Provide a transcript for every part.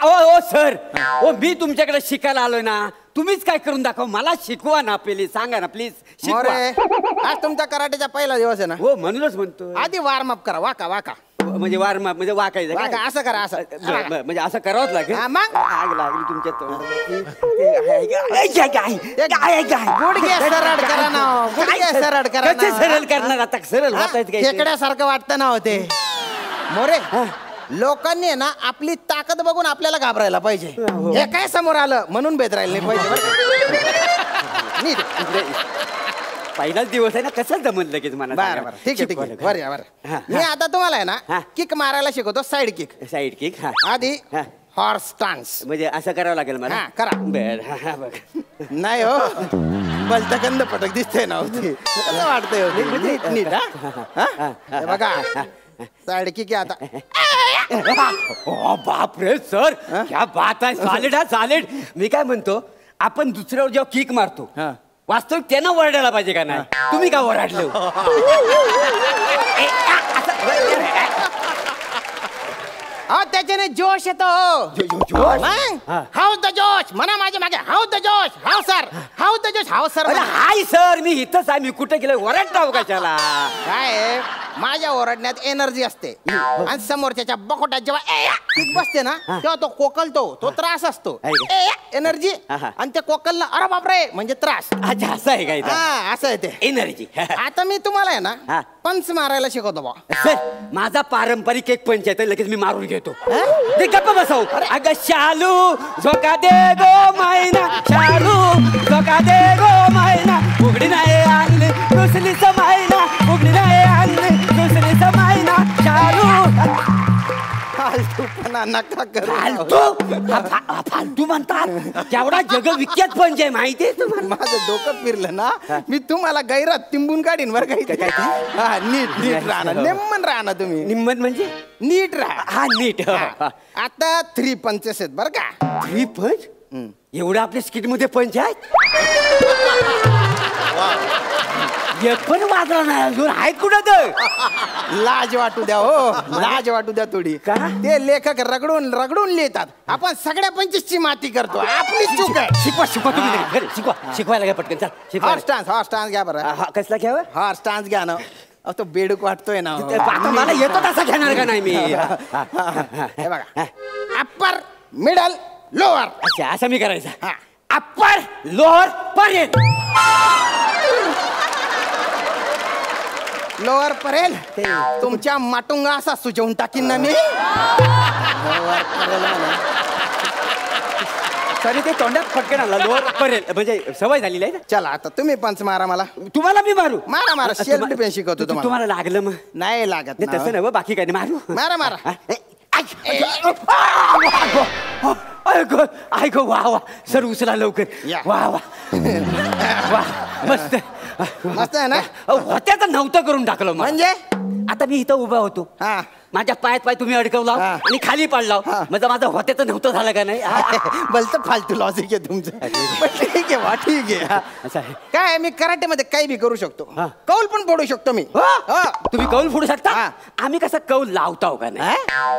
ओ sir, ओ मी तुमच्याकडे शिकायला आलोय ना, तुम्हीच काय करून दाखवा, मला शिकवा ना, प्लीज सांगा ना, प्लीज शिकवा. आज तुमचा कराटेचा पहिला दिवस आहे ना. हो म्हणूनच म्हणतो. आधी वॉर्मअप करा. वाका वाका म्हणजे वार्मअप म्हणजे वाकायचं वाका. असं करा असं. म्हणजे असं करावंच लागेल. मग आग लागली तुमच्या गुडघे सरळ करा ना. गुडघे सरळ करा. कसे सरळ करणार आता? सरळ वाचायचं काय? खेकड्यासारखं वाटतं ना होते मोरे. लोकांनी ना आपली ताकद बघून आपल्याला घाबरायला पाहिजे. हे काय समोर आलं म्हणून बेदरायला नाही पाहिजे. नीट पहिलाच दिवस आहे ना, कसं जमलं लगेच मला? बरं ठीक आहे ठीक आहे. बरं बरं. मी आता तुम्हाला आहे ना किक मारायला शिकवतो. Side kick. Side kick. आधी हॉर्स स्टान्स. म्हणजे असं करावं लागेल मला? करा. बर बघ. नाही हो, बलतकंद पटक दिसते ना होती. कसं वाटतंय नीट? हा बघा साईड किक आता. बाप रे सर, क्या बात आहे. सॉलिड हा सॉलिड. मी काय म्हणतो, आपण दुसऱ्यावर जेव्हा किक मारतो वास्तविक त्यानं ओरडायला पाहिजे का नाही? तुम्ही का ओरडले? त्याच्याने जोश येतो. हाऊ द जोश म्हणा माझ्या मागे. हाऊ द जोश. How sir. हाऊ द जोश. How sir. हाय सर, मी इथंच आहे. मी कुठे गेलो? ओरडताव कशाला? काय माझ्या ओरडण्यात एनर्जी असते. आणि समोरच्या बकोट्यात जेव्हा किक बसते ना तेव्हा तो कोकलतो. तो त्रास असतो. एनर्जी. आणि ते कोकलला अरे बापरे म्हणजे त्रास. अच्छा असं आहे काय? असं आहे ते एनर्जी. आता मी तुम्हाला आहे ना पंच मारायला शिकवतो बा. सर माझा पारंपरिक एक पंच आहे, लगेच मी मारून घेतो. ते गप्प बसव. अगं शालू झोका दे गो मैना. शालू झोका दे गो मैना. उघडी नाही आणली दुसरी समायना. उघडी नाही आणली दुसरी समायना. शालू फालतूपणा नका करू. फालतू म्हणतात? केवढा जगविख्यात पंच आहे माहितीये तुम्हाला? माझं डोकं फिरलं ना मी तुम्हाला गैरात तिंबून काढीन बरं. काही नीट नीट राहणार. निम्मन राहणार तुम्ही. निम्मन म्हणजे नीट राहा. हा नीट. आता 3 पंचेस आहेत बरं का? 3 पंच? एवढं आपल्या स्किट मध्ये पंच आहेत? एक पण वाजला नाही अजून. आहे कुठं तर? लाज वाटू द्या हो. लाज वाटू द्या थोडी. का? ते लेखक रगडून रगडून लिहितात. आपण सगळ्या पंचेसची माती करतो. आपली चूक आहे. शिकवा शिकवा तुम्ही. शिकवा शिकवायला काय पटकन. चल शिकवा. हॉर्स स्टान्स घ्या बरं. कसला घ्यावं? हॉर्स स्टान्स घ्या ना. तो बेडूक वाटतोय ना. आता मला येतो तसा घेणार का नाही मी? हे बघा अप्पर मिडल लोअर. अच्छा असं मी करायचं. अप्पर लोअर पर्यंत. लोअर परेल तुमच्या माटुंगा असा सुजवून टाकीन ना मी. सॉरी ते तोंडात फटकन आला. लोअर परेल म्हणजे सवय झालेली आहे. चला आता तुम्ही पंच मारा मला. तुम्हाला मी मारू? मारा मारा. सेल्फ डिफेन्स शिकवतो तुम्हाला लागलं मग? नाही लागत. तसं नाही बाकी काय नाही. मारू? मारा मारा. ऐको वा वा सर उचला लवकर. वा वा वा मस्त मस्त आहे ना. होत्याचं नव्हतं करून टाकलं. म्हणजे आता मी इथं उभा होतो. माझ्या पायात पाय तुम्ही अडकवला आणि खाली पडला. म्हणजे माझं होत्याचं नव्हतं झालं का नाही? भलतं फालतू लॉजिक आहे तुमचं. ठीक आहे वा ठीक आहे. काय मी कराटे मध्ये काही बी करू शकतो. कौल पण फोडू शकतो मी. तुम्ही कौल फोडू शकता? आम्ही कसं कौल लावता का नाही?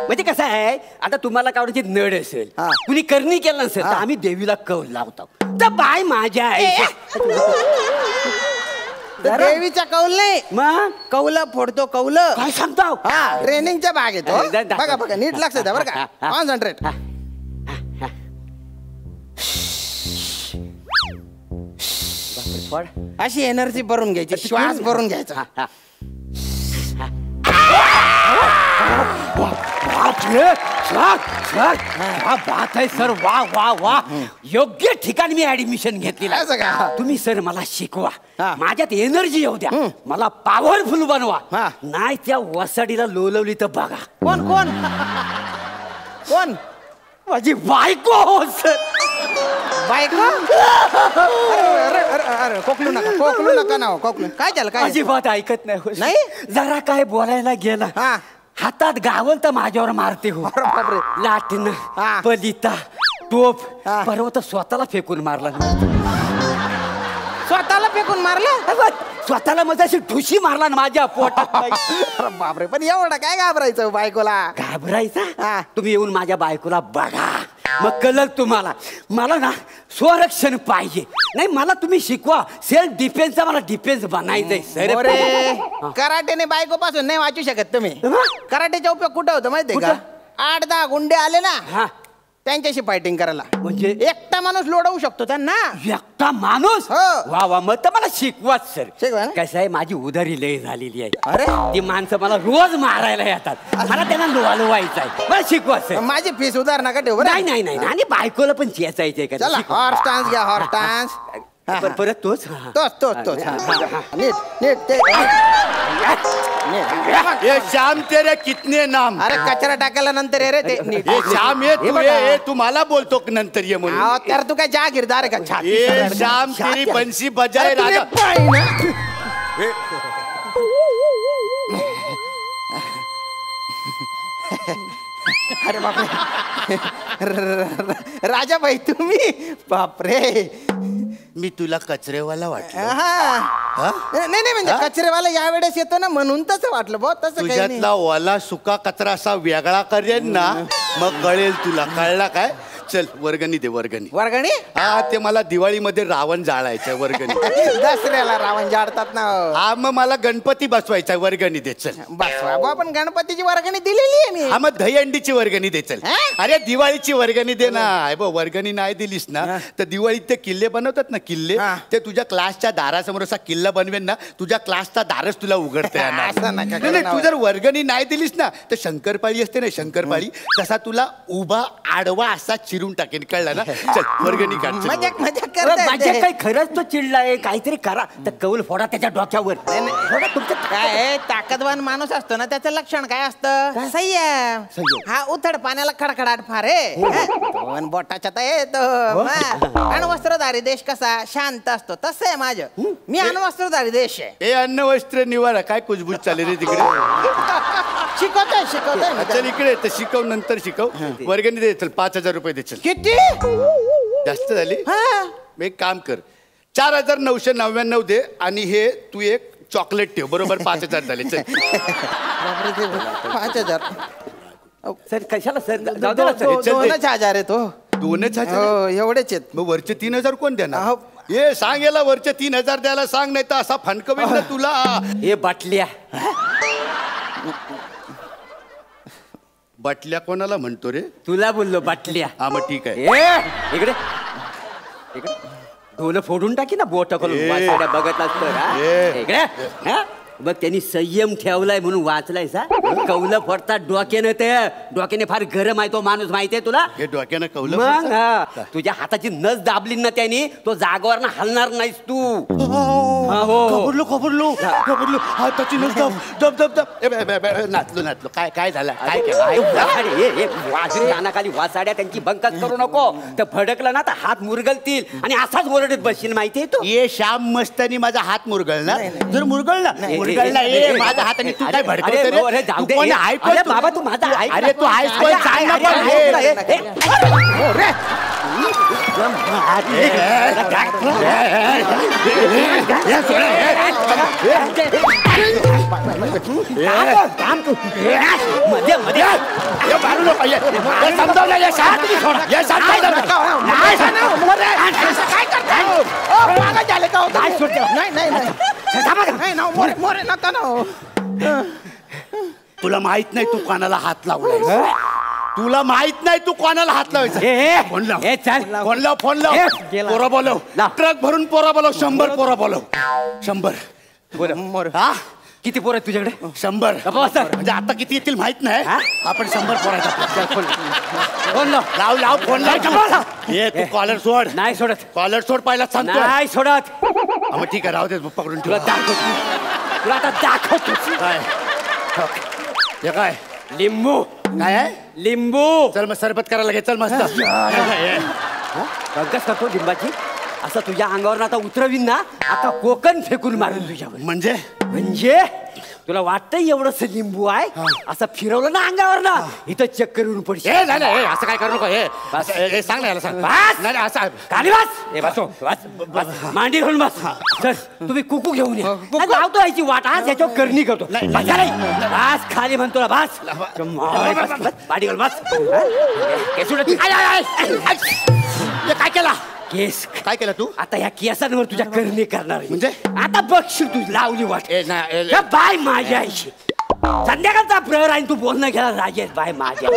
म्हणजे कसं आहे आता तुम्हाला कावड्याची नड असेल, कुणी करणी केलं नसेल तर आम्ही देवीला कौल लावतो. तर बाय माझ्या देवीच्या कौल नाही मग कौल फोडतो. कौल काय सांगतो? ट्रेनिंगचा भाग येतो. बघा बघा नीट लक्ष द्या बरं का. कॉन्सन्ट्रेट. अशी एनर्जी भरून घ्यायची. श्वास भरून घ्यायचा. बात आहे सर. वा वा वा. योग्य ठिकाणी मी ऍडमिशन घेतलेलं. तुम्ही सर मला शिकवा. माझ्यात एनर्जी येऊ द्या. मला पॉवरफुल बनवा. नाही त्या वसाडीला लोलवली तर बघा. कोण कोण कोण? माझी बायको हो सर. बायको? अरे कोकलू नका. कोकलू नका ना. कोकलू काय झालं? काय अजिबात ऐकत नाही हो. नाही जरा काय बोलायला गेला हातात गावल तर माझ्यावर मारते हो. लाटणं पलिता टोप परवा तर स्वतःला फेकून मारला. स्वतःला फेकून मारलं? स्वतःला माझा अशी ठुशी मारला ना माझ्या पोटात. अरे बापरे, पण एवढं काय घाबरायचं बायकोला? घाबरायचा? तुम्ही येऊन माझ्या बायकोला बघा, मग कळलं तुम्हाला. मला ना स्वरक्षण पाहिजे. नाही, मला तुम्ही शिकवा सेल्फ डिफेन्सचा. मला डिफेन्स बनायचंय सर. कराटेने बायको पासून नाही वाचू शकत तुम्ही. कराटेचा उपयोग कुठं होतो माहितीये का? 8-10 गुंडे आले ना, त्यांच्याशी फायटिंग करायला. म्हणजे एकटा माणूस लोडवू शकतो त्यांना. एकटा माणूस? हो. वा वा, मग तर मला शिकवाच सर. शिकवा ना. कसं आहे, माझी उधारी लय झालेली आहे. अरे, ती माणसं मला रोज मारायला येतात. मला त्यांना लोवायचं आहे. मला शिकवा सर. माझी फीस उधार नका ठेवू. नाही नाही नाही, आणि बायकोला पण चेचायचंय का? चला, हॉर्स डान्स घ्या, हॉर्स डान्स. परत तोच तोच नीट नीट ते ये शाम तेरे कितने नाम. अरे कचरा टाकायला नंतर ये रे ते नीट. ये शाम ये तू मला बोलतो नंतर ये म्हणून. तर तू काय जागीरदार आहे का? ये शाम तेरी बंसी बजाए राजा. अरे बापरे, राजा भाई तुम्ही? बापरे, मी तुला कचरेवाला वाटलं. नाही नाही, म्हणजे कचरेवाला यावेळेस येतो ना म्हणून तसं वाटलं भाऊ. तसं काही नाही. तुझ्यातला ओला सुका कचरा असा वेगळा करेन ना, मग कळेल तुला. कळला काय? चल वर्गणी दे. वर्गणी? वर्गणी? हा, ते मला दिवाळीमध्ये रावण जाळायचं. वर्गणी. दसऱ्याला रावण जाळतात ना. हा, मग मला गणपती बसवायचा. वर्गणी दे. चल बसवा, पण गणपतीची वर्गणी दिलेली आहे मी. हा, मग दहीहंडीची वर्गणी दे. चल. अरे दिवाळीची वर्गणी दे ना. वर्गणी नाही दिलीस ना तर दिवाळीत ते किल्ले बनवतात ना, किल्ले, ते तुझ्या क्लासच्या दारासमोर असा किल्ला बनवेन ना, तुझ्या क्लासचा दारच तुला उघडता येणार. तू जर वर्गणी नाही दिलीस ना तर शंकरपाळी असते ना, शंकरपाळी, तसा तुला उभा आडवा असा चिरून टाकेन. कळला ना? चल वर्गणी काढ. मजाक मजाक काही खरंच तो चिडलाय. काहीतरी करा. तर कौल फोडा त्याच्या डोक्यावर. तुमचं काय ताकदवान माणूस असतो ना, त्याचं लक्षण काय असतं? संयम. हा उथड पाण्याला खडखडाट फार आहे. दोन बोटाच्या तर येतो. अण्वस्त्रधारी देश कसा शांत असतो तसं आहे माझं. मी अण्वस्त्रधारी देश आहे. हे अन्न वस्त्र निवारा काय कुजबुज चालले रे तिकडे. शिकवतोय. चल इकडे. तर शिकव, नंतर शिकव. वर्गणी दे. चल 5,000 रुपये दे. चल. किती जास्त झाली? एक काम कर, 4,999 दे आणि हे तू एक चॉकलेट ठेव. बरोबर 5,000 झाले. चल. 5,000 सर कशाला सर? 2,000 आहे तो. 2,000? एवढेच आहेत. मग वरचे 3,000 कोण देणार? ये सांग याला वरचे 3,000 द्यायला सांग, नाही तर असा फणकवेल ना तुला. हे बाटल्या. बाटल्या कोणाला म्हणतो रे? तुला बोललो बाटल्या. हा, मग ठीक आहे. इकडे इकडे ढोल फोडून टाकी ना बोट करून. बघत असतो इकडे. बघ त्यांनी संयम ठेवलाय म्हणून वाचलाय सा. कौलं फोडतात डोक्यानं. ते डोक्याने फार गरम आहे तो माणूस, माहितीये तुला? हे डोक्यानं कौलं. मग तुझ्या हाताची नस दाबली ना त्याने, तो जागेवर हलणार नाहीस तू. खबरलो हाताची नस दब दब दब. नाचलो. काय झालं? काय केलं? वाजून कानाखाली वासाड्या त्यांची बंकच करू नको. तर भडकलं ना तर हात मुरगलतील आणि असाच ओरडत बसशील. माहितीये तू? ये श्याम मस्तानी माझा हात मुरगळला. जर मुरगळला माझ्या हाताने तू काय भडकवतो रे? बाबा तू माझा ऐक. अरे तू आहेस कोण? सांग ना तुला माहित नाही तू कोणाला हात लावलाय? तुला माहित नाही तू कोणाला हात लावायचा? फोन लाव. फोन लाव. पोरं बोलव. ट्रक भरून पोरं बोलव. 100 पोरं बोलव. 100. हा, किती पोरं आहेत तुझ्याकडे? 100. म्हणजे आता किती येतील माहित नाही. आपण 100 पोरायचा फोन लाव. लाव फोन लाव. ये तू कॉलर सोड. नाही सोडत. कॉलर सोड पहिला सांगतो. नाही सोडत. मग ठीक आहे, राहू दे. पकडून तुला दाखवतो. तुला आता दाखवतो. काय हे काय? लिंबू. काय आहे? लिंबू. चल मग सरबत करायला घे. चल मस्त. बघच करतो लिंबाची. असं तुझ्या अंगावर आता उतरवीन ना, आता कोकण फेकून मारून तुझ्यावर. म्हणजे तुला वाटतंय एवढंच लिंबू आहे असं फिरवलं ना अंगावर ना इथं चक्कर येऊन पडशील. नाही नाही असं काय करू नको. हे सांग ना याला सांग. नाही असं खाली बस. मांडी घालून बस. चल तुम्ही कुकू घेऊन या. लावतो याची वाट आज याच्यावर करणी करतो. बस खाली म्हणतो ना बस. मांडी घालून बस. काय केला? केस काय केलं तू? आता या केसांवर तुझ्या करणी करणार म्हणजे आता बघशील तू लावली वाट. बाय माझ्या आईशी संध्याकाळचा प्रहर आहे तू बोलणं घ्यायला राजेश बाय माझ्या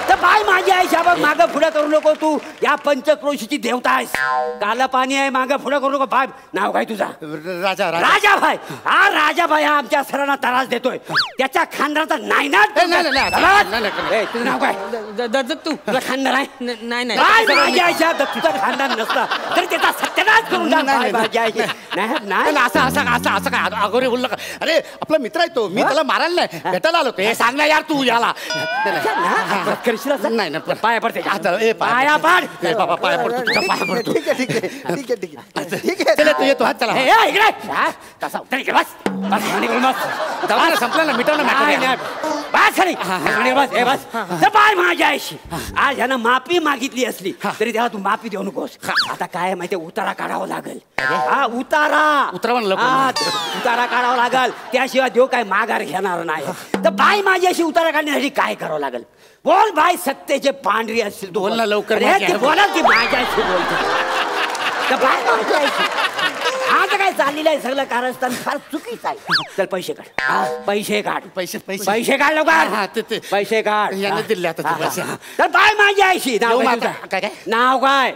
तर बाय माझी आईशी. बघ मागं पुढे करू नको तू. या पंचक्रोशीची देवता आहेस. काला पाणी आहे मागं पुढे करू नको. बाय नाव काय तुझा? राजा. राजाभाई. हा राजाभाई हा आमच्या सरांना त्रास देतोय. त्याच्या खानदाराचा नाही ना. तुझं नाव काय? दत्तू. तुझा खानदार आहे? नाही नाही. बाय माझी आईशी तुझा खानदार नसता तर त्याचा सत्यानाश करून टाक. बाय माझी आईशी. नाही असं काय अगोरे बोललं का? अरे आपला मित्र आहे तो. मी त्याला मारायला नाही भेटायला आलो. हे सांग ना यार तू याला. नाही ना पाया पडते. पाया पाड. बाबा पाया पडतो तुझ्या पाया पडतो. ठीक आहे ठीक आहे ठीक आहे ठीक आहे चला तू येतो हात चला. तसा बस बस संपला ना मिटवलं बस बाय माझ्या आईशी. आज ह्यानं माफी मागितली असली तरी त्याला तू माफी देऊ नकोस. आता काय माहितीये उतारा काढावा लागेल. हा उतारा उतारा काढावा लागेल. त्याशिवाय देव काय माघार घेणार नाही. तर बाय माझ्याशी उतारा काढण्यासाठी काय करावं लागेल? बोल बाय सत्तेचे पांढरी असतील तू. बोल ना लवकर. बोला की माझ्याशी बोलतो. बाय माझ्याशी आज काय चाललेलं आहे सगळं कारस्थान फार चुकीचं आहे. चल पैसे काढ. पैसे काढ. पैसे काढ लवकर. पैसे काढ. दिले आता तर बाय माझी आईशी. नाव काय?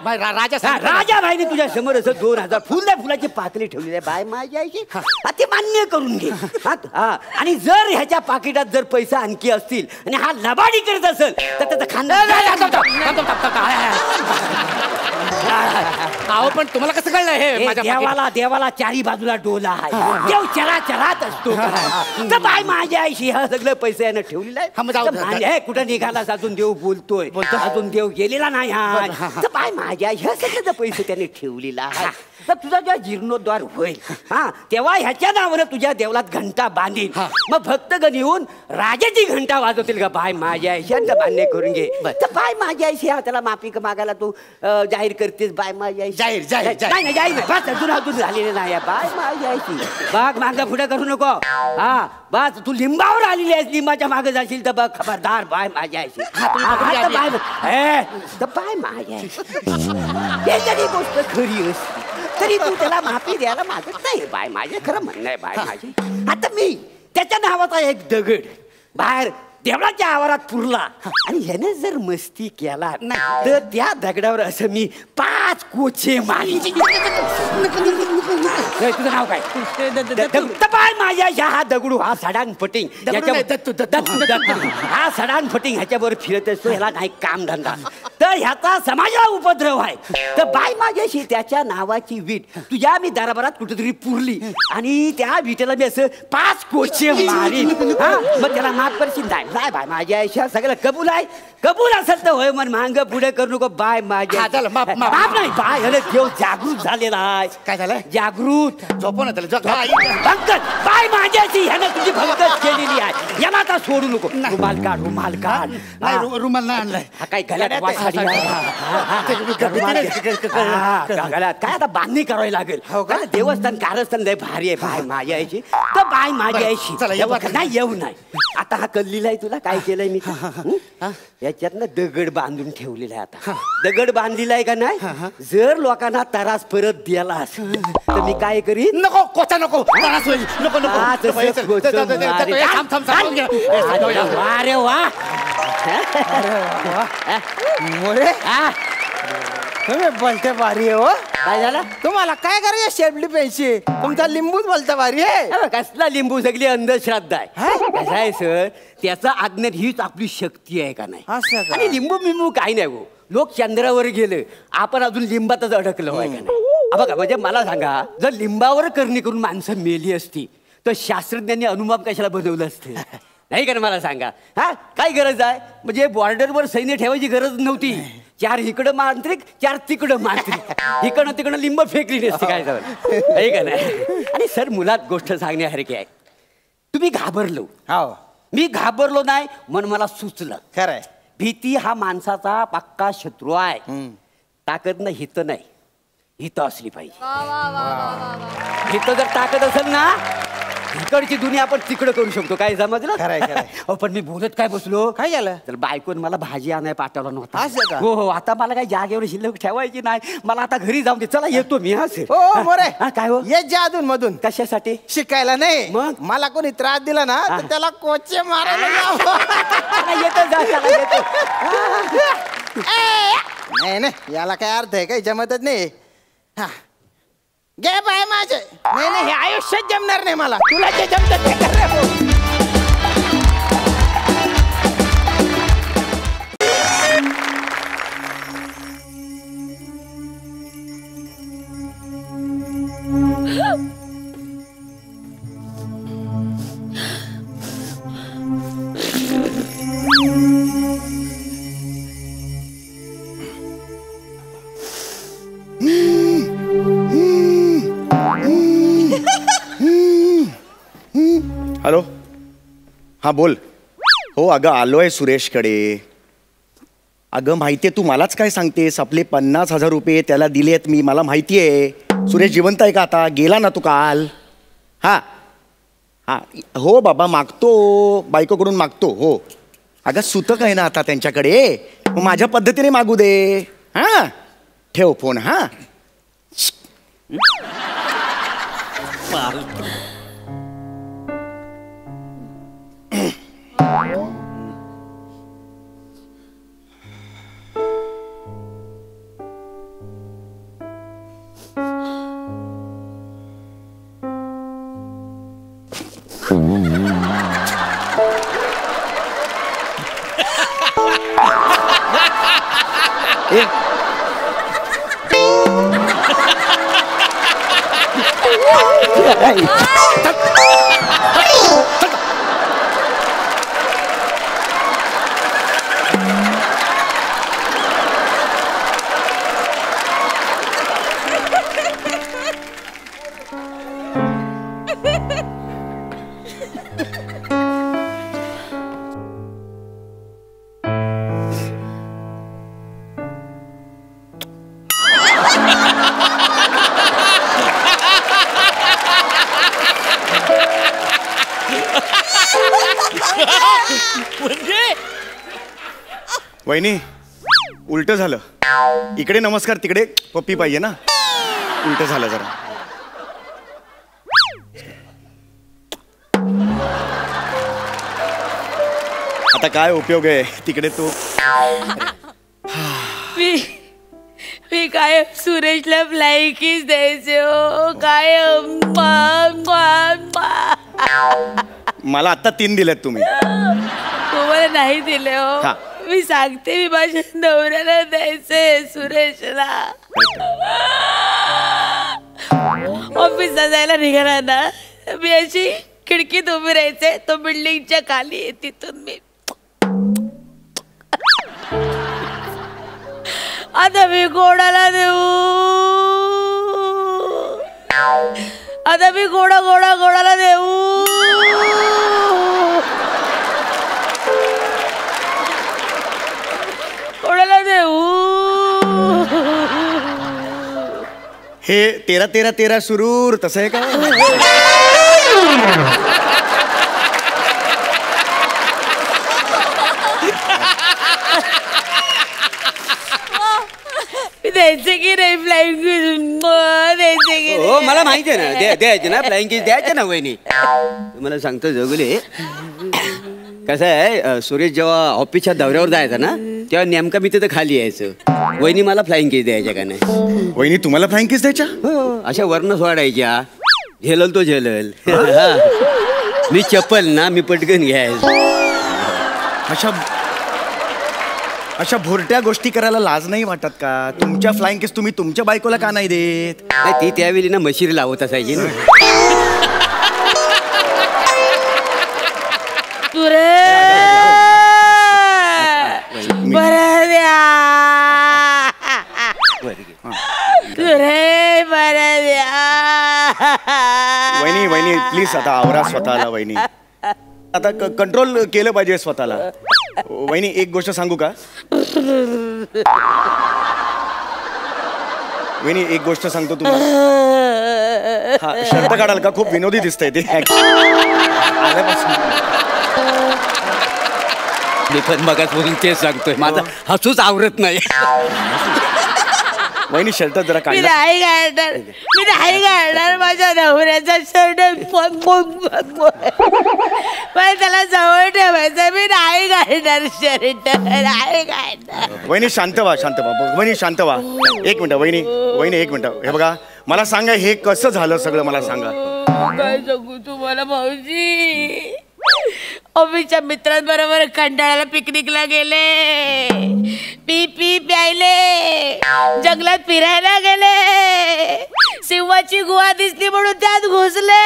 राजाभाईने तुझ्या समोर असं 2000 फुलाची पातळी ठेवलेली आहे. बाय माझी आईशी ते मान्य करून घे. आणि जर ह्याच्या पाकिटात जर पैसा आणखी असतील आणि हा लबाडी करत असेल तर त्याचं खानदार. पण तुम्हाला कसं कळलं हे? देवाला चारी बाजूला डोला आहे. देव चराचरात असतो. तर बाय माझ्या आईशी हा सगळं पैसे यानं ठेवलेलं आहे. कुठं निघाला अजून देव बोलतोय. अजून देव गेलेला नाही. हा बाय माझ्या आईशी हा सगळं पैसे त्याने ठेवलेला आहे. तर तुझा जेव्हा जीर्णोद्धार होईल तेव्हा ह्याच्या नावानं तुझ्या देवलात घंटा बांधील. मग भक्तगण येऊन राजाची घंटा वाजवतील का बाय माझ्या आईशी. मान्य करून घे. तर बाय माझ्या आईशी त्याला माफी मागायला तू जाहीर करतेस. बाय माझ्या आईशी नाही जाहीर बस अजून झालेले नाही. बाय माझ्या आईशी बघ मागं पुढे करू नको. बस तू लिंबावर आलेली आहेस. लिंबाच्या मागे जाशील तर बघ खबरदार. बाय माझ्या आईशी. बाय माझ्या आईशी गोष्ट खरी असते तरी तू त्याला माफी द्यायला मागत नाही. बाय माझे खरं म्हणणं आहे. बाय माझी आता मी त्याच्या नावाचा एक दगड बाहेर देवळाच्या आवारात पुरला आणि ह्याने जर मस्ती केला तर त्या दगडावर असं मी 5 कोचे मारले. तुझं नाव काय? बाय माझ्या हा दगडू हा सडान फटिंग हा सडान फटिंग ह्याच्यावर फिरत असतो. ह्याला नाही काम धंदा तर ह्याचा समाजाला उपद्रव आहे. तर बाय माझ्याशी त्याच्या नावाची वीट तुझ्या मी दरबारात कुठेतरी पुरली आणि त्या विटेला मी असं 5 कोचे मारीन. मग त्याला माफ करशील? नाही बाय माझ्या आयुष्यात सगळं कबूल आहे. कबूल असेल तर होय मन मांग पुढे करू नको. बाय माझ्या नाही बाय देव जागृत झालेला आहे. काय झालं? जागृत झोपव ना त्याला. भंकत बाय माझ्याशी ह्यानं तुझी भंकत केलेली आहे. याला आता सोडू नको. रुमाल काढ. रुमाल काढ. रुमाल नाही आणलाय. हा काय गळ्यात काय आता बांधणी करावी लागेल. देवस्थान कारस्थान लय भारी आहे. बाय माझ्या आईशी तर बाय माझ्या आईशी नाही येऊ नाही. आता हा कल्लीला आहे. तुला काय केलंय मी याच्यातनं दगड बांधून ठेवलेला आहे. आता दगड बांधलेला आहे का नाही. जर लोकांना त्रास परत दिलास तर मी काय करीन? नको कोचा नको. नको अरे वा तुम्ही बोलते भारी आहे. हो काय झालं? तुम्हाला काय करायचं शेपली पेन्शी? तुमचा लिंबूच बोलता भारी आहे. कसला लिंबू? सगळी अंधश्रद्धा आहे. कसं आहे सर त्याचा अज्ञात हीच आपली शक्ती आहे का नाही. आणि लिंबू बिंबू काही नाही हो. लोक चंद्रावर गेले आपण अजून लिंबातच अडकलो आहे का नाही. बघा म्हणजे मला सांगा जर लिंबावर करणी करून माणसं मेली असती तर शास्त्रज्ञांनी अनुमान कशाला बनवलं असतं? नाही का ना मला सांगा. हा काय गरज आहे म्हणजे बॉर्डरवर सैन्य ठेवायची गरज नव्हती. 4 इकडं मांत्रिक 4 तिकडं मांत्रिक इकडं तिकडं लिंब फेकली नसती काय जाऊन आहे का नाही. आणि सर मुलात गोष्ट सांगण्यासारखी आहे. तुम्ही घाबरलो. हो मी घाबरलो नाही म्हणून मला सुचलं. खरंय. भीती हा माणसाचा पक्का शत्रू आहे. ताकद ना हित नाही हित असली पाहिजे. हित जर ताकद असेल ना इकडची दुनिया आपण तिकडं करू शकतो. काय समजलं. खरंय, खरंय. हो पण मी बोलत काय बसलो. काय झालं. तर बायकोन मला भाजी आणाय पाठवलं नव्हतं. असं का? हो हो आता मला काही जागेवर शिल्लक ठेवायची नाही. मला आता घरी जाऊन दे. चला येतो मी. हा सर. हो मोरे. काय हो येत जा अधून मधून. कशासाठी. शिकायला नाही. मग? मला कोणी त्रास दिला ना तर त्याला कोचे मारायला लाव. येतो जा चला येतो. नाही नाही याला काय अर्थ आहे काही जमतच नाही. हा घे बाय माझे. नाही नाही हे आयुष्यात जमणार नाही मला. तुला जे जमत ते कर रे भाऊ. हॅलो हां बोल. हो अगं आलोय सुरेशकडे. अगं माहिती आहे तू मलाच काय सांगतेस. आपले 50,000 रुपये त्याला दिलेत मी. मला माहिती आहे. सुरेश जिवंत आहे का आता. गेला ना तू काल. हां हां हो बाबा मागतो बायकोकडून मागतो. हो अगं सुतक आहे ना आता त्यांच्याकडे. मग माझ्या पद्धतीने मागू दे. हां ठेव फोन. हां वहिनी उलट झालं. इकडे नमस्कार तिकडे पप्पी पाहिजे ना. उलट झालं जरा. आता काय उपयोग आहे तिकडे तो. मी काय सुरेशला फ्लाइंग किस द्यायचे हो काय. मला आता 3 दिलेत तुम्ही. तुम्हाला नाही दिले हो. हा. मी सांगते मी माझ्या नवऱ्याला द्यायचंय सुरेशला. ऑफिसला जायला निघाला ना मी अशी खिडकीत उभी राहायचे. तो बिल्डिंगच्या खाली आहे तिथून मी आता मी कोणाला देऊ. आता मी कोणाला देऊ. कोणाला देऊ. हे 13 13 13 सुरूर तसं आहे का. द्यायचे की नाही फ्लाइंग द्यायचे की हो मला माहिती आहे ना. द्यायचे ना फ्लाइंग किस द्यायचे ना वहिनी. तुम्हाला सांगतो जगले कसं आहे. सुरेश जेव्हा ऑफिसच्या दौऱ्यावर जायचा ना तेव्हा नेमका मी तिथं खाली यायचं. वहिनी मला फ्लाइंग किस द्यायच्या का नाही. वहिनी तुम्हाला फ्लाइंग किस द्यायच्या. हो अशा वर्ण सोडायच्या. झेलल तो झेलल. मी चप्पल ना मी पटकन घ्यायचं. अशा भोरट्या गोष्टी करायला लाज नाही वाटत का. तुमच्या फ्लाइंग किस तुम्ही तुमच्या बायकोला का नाही देत. नाही ती त्यावेळी ना मशिरी लावत असायची ना. सुरेश द्या सुरेश मला द्या. वहिनी वहिनी प्लीज आता आवरा स्वतःला वहिनी. आता कंट्रोल केलं पाहिजे स्वतःला. वहिनी एक गोष्ट सांगू का वहिनी एक गोष्ट सांगतो तुम्हाला. हा शर्ट काढाल का खूप विनोदी दिसतंय ते आल्यापासून. मी पण मगाचपासून तेच सांगतोय माझं हसूच आवरत नाही. वहिनी शर्ट जरा मी काढला. नाही काढणार माझ्या नवऱ्याचा शर्ट पण त्याला जवळ ठेवायचं. मी नाही काढणार शर्ट नाही काढणार. वहिनी शांत व्हा वहिनी शांत व्हा. एक मिनिट वहिनी एक मिनिट. हे बघा मला सांगा हे कसं झालं सगळं मला सांगा. काय सांगू तुम्हाला भाऊजी. ऑफिसच्या मित्रांबरोबर खंडाळ्याला पिकनिकला गेले. पी प्यायले. जंगलात फिरायला गेले. सिंहाची गुहा दिसली म्हणून त्यात घुसले.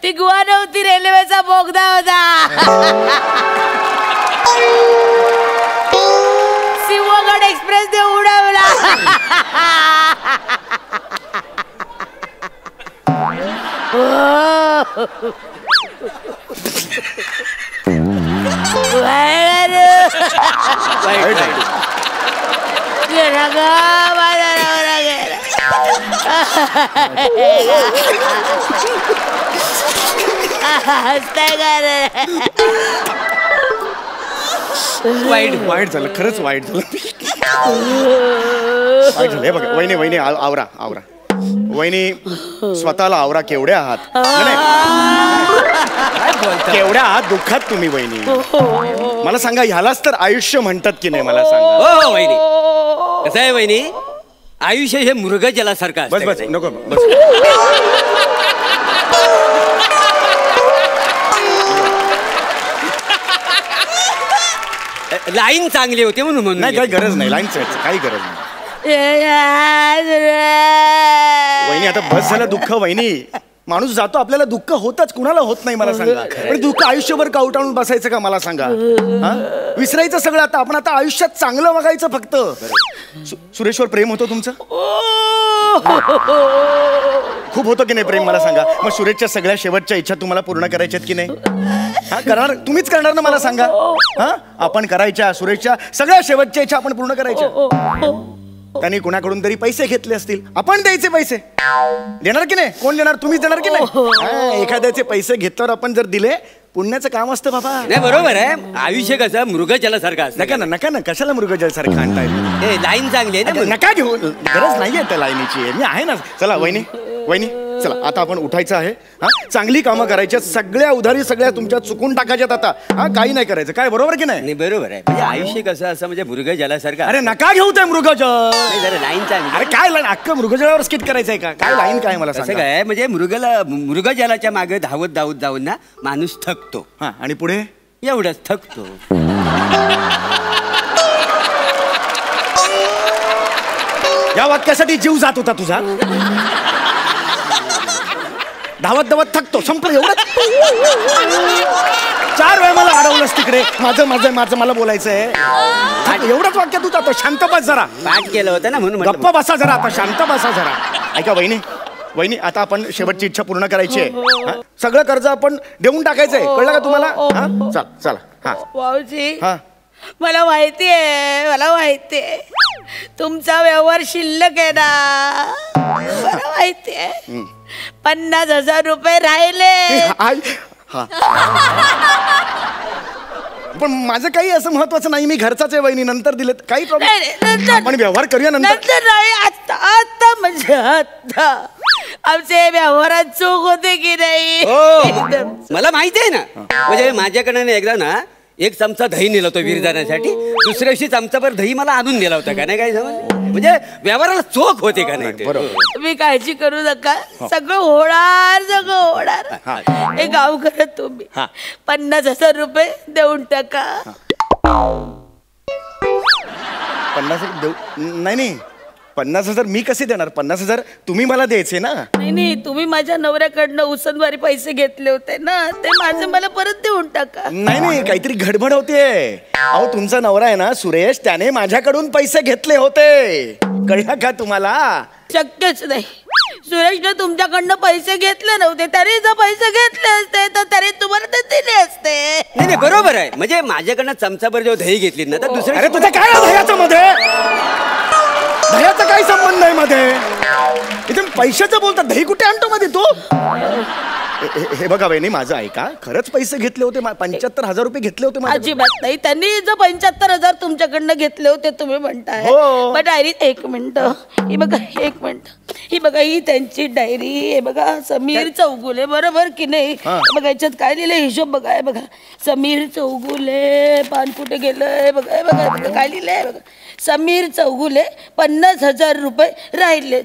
ती गुहा नव्हती रेल्वेचा बोगदा होता. सिंहगड एक्सप्रेस ने उडवला. वाईट झालं खरंच वाईट झालं. वाईट झालं. हे बघा वहिनी आवरा वहिनी स्वतःला आवरा. केवढ्या आहात केवढ्या आहात दुःखात तुम्ही वहिनी. मला सांगा ह्यालाच तर आयुष्य म्हणतात की नाही मला सांगा. हो वहिनी कसं आहे वहिनी आयुष्य हे मृगजलासारखं बस असतं. नको बस. लाईन चांगली होती म्हणून नाही काही गरज नाही लाईन चढायची काही गरज नाही. वहिनी आता बस झालं दुःख वहिनी. माणूस जातो आपल्याला दुःख होतच कुणाला होत नाही मला सांगा. पण दुःख आयुष्यभर कावटाळून बसायचं का मला सांगा. विसरायचं सगळं. आता आपण आता आयुष्यात चांगलं बघायचं फक्त. सुरेशवर प्रेम होतं तुमचं खूप होतं की नाही प्रेम मला सांगा. मग सुरेशच्या सगळ्या शेवटच्या इच्छा तुम्हाला पूर्ण करायच्यात की नाही. हा करणार तुम्हीच करणार ना मला सांगा. हा आपण करायच्या सुरेशच्या सगळ्या शेवटच्या इच्छा आपण पूर्ण करायच्या. त्यांनी कुणाकडून तरी पैसे घेतले असतील आपण द्यायचे पैसे. देणार की नाही कोण देणार तुम्हीच देणार की नाही. एखाद्याचे पैसे घेतल्यावर आपण जर दिले पुण्याचं काम असतं बाबा. नाही बरोबर आहे. आयुष्य कसं मृगजलासारखं असतं. नका ना कशाला मृगजल सारखं आणताय. लाईन चांगली आहे ना. नका घेऊ गरज नाहीये त्या लाईनीची. मी आहे ना. चला वहिनी चला आता आपण उठायचं आहे. हा चांगली कामं करायची. सगळ्या उधारी सगळ्या तुमच्या चुकून टाकायच्यात आता. हा काही नाही करायचं. काय बरोबर की नाही. बरोबर आहे. म्हणजे आयुष्य कसं असं म्हणजे मृगजलासारखं. अरे नका घेऊ ते मृगजल. लाईन चांगली. अरे काय लाईन अख्खं मृगजलावर स्किट करायचंय का. काय लाईन काय मला कसं सांगा. काय म्हणजे मृगजलाच्या मागे धावत जाऊन ना माणूस थकतो. हा आणि पुढे एवढंच थकतो. या वाक्यासाठी जीव जात होता तुझा. धावत थकतो संपलं एवढं. 4 वेळा मला अडवलंस तिकडे. माझं मला बोलायचंय. एवढंच वाक्य तू जातो. शांत बस जरा. पाठ केलं होतं ना म्हणून गप्पा बसा जरा. आता शांत बसा जरा. ऐका वहिनी आता आपण शेवटची इच्छा पूर्ण करायची आहे. सगळं कर्ज आपण देऊन टाकायचंय. कळलं का तुम्हाला. चला हा भाऊजी हा मला माहितीये तुमचा व्यवहार शिल्लक आहे ना. मला माहितीये 50,000 रुपये राहिले. पण माझं काही असं महत्वाचं नाही. मी घरचाच आहे वहिनी. नंतर दिलेत काही प्रॉब्लेम. आपण व्यवहार करूया नंतर नाही. आता म्हणजे आता आमचे व्यवहारात चूक होते की नाही. मला माहिती आहे ना. म्हणजे माझ्याकडे एकदा ना 1 चमचा दही नेला होता वीर जाण्यासाठी. दुसऱ्या दिवशी चमचाभर दही मला आणून नेला होता. का नाही काय समज म्हणजे व्यवहाराला चोख होते का नाही. बरोबर. तुम्ही काळजी करू नका. सगळं होणार. हे गाव करत तुम्ही 50,000 रुपये देऊन टाका. 50 देऊ नाही 50,000 मी कसे देणार? 50,000 तुम्ही मला द्यायचे ना. नाही, तुम्ही माझ्या नवऱ्याकडनं उसनवारी पैसे घेतले होते ना, ते माझे मला परत देऊन टाका. नाही काहीतरी गडबड होते. अहो तुमचा नवरा आहे ना सुरेश, त्याने माझ्याकडून पैसे घेतले होते. कळलं का तुम्हाला? शक्यच नाही. सुरेशने तुमच्याकडनं पैसे घेतले नव्हते. तरी जर पैसे घेतले असते तर तरी तुम्हाला ते दिले असते. नाही बरोबर आहे. म्हणजे माझ्याकडनं चमचाभर जेव्हा दही घेतली ना तर दुसऱ्या. अरे तुझं काय दह्याचं मध्ये? दह्याचा काही संबंध नाही मध्ये. इथे पैशाचं बोलतात, दही कुठे आणतो मध्ये तू? हे बघा बहिणी, माझं ऐका. खरंच पैसे घेतले होते, 75,000 रुपये घेतले होते माझ्याकडून. अजिबात नाही. त्यांनी जर 75,000 तुमच्याकडनं घेतले होते तुम्ही म्हणताय. हो. पण डायरी एक मिनिट, ही बघा, एक मिनिट, ही बघा, ही त्यांची डायरी. हे बघा, समीर चौगुले, बरोबर की नाही? बघा याच्यात काय लिहिलंय, हिशोब बघा. हे बघा, समीर चौगुले, पान कुठे गेलंय? बघा, बघा काय लिहिलंय बघा. समीर चौगुले 50,000 रुपये राहिलेत.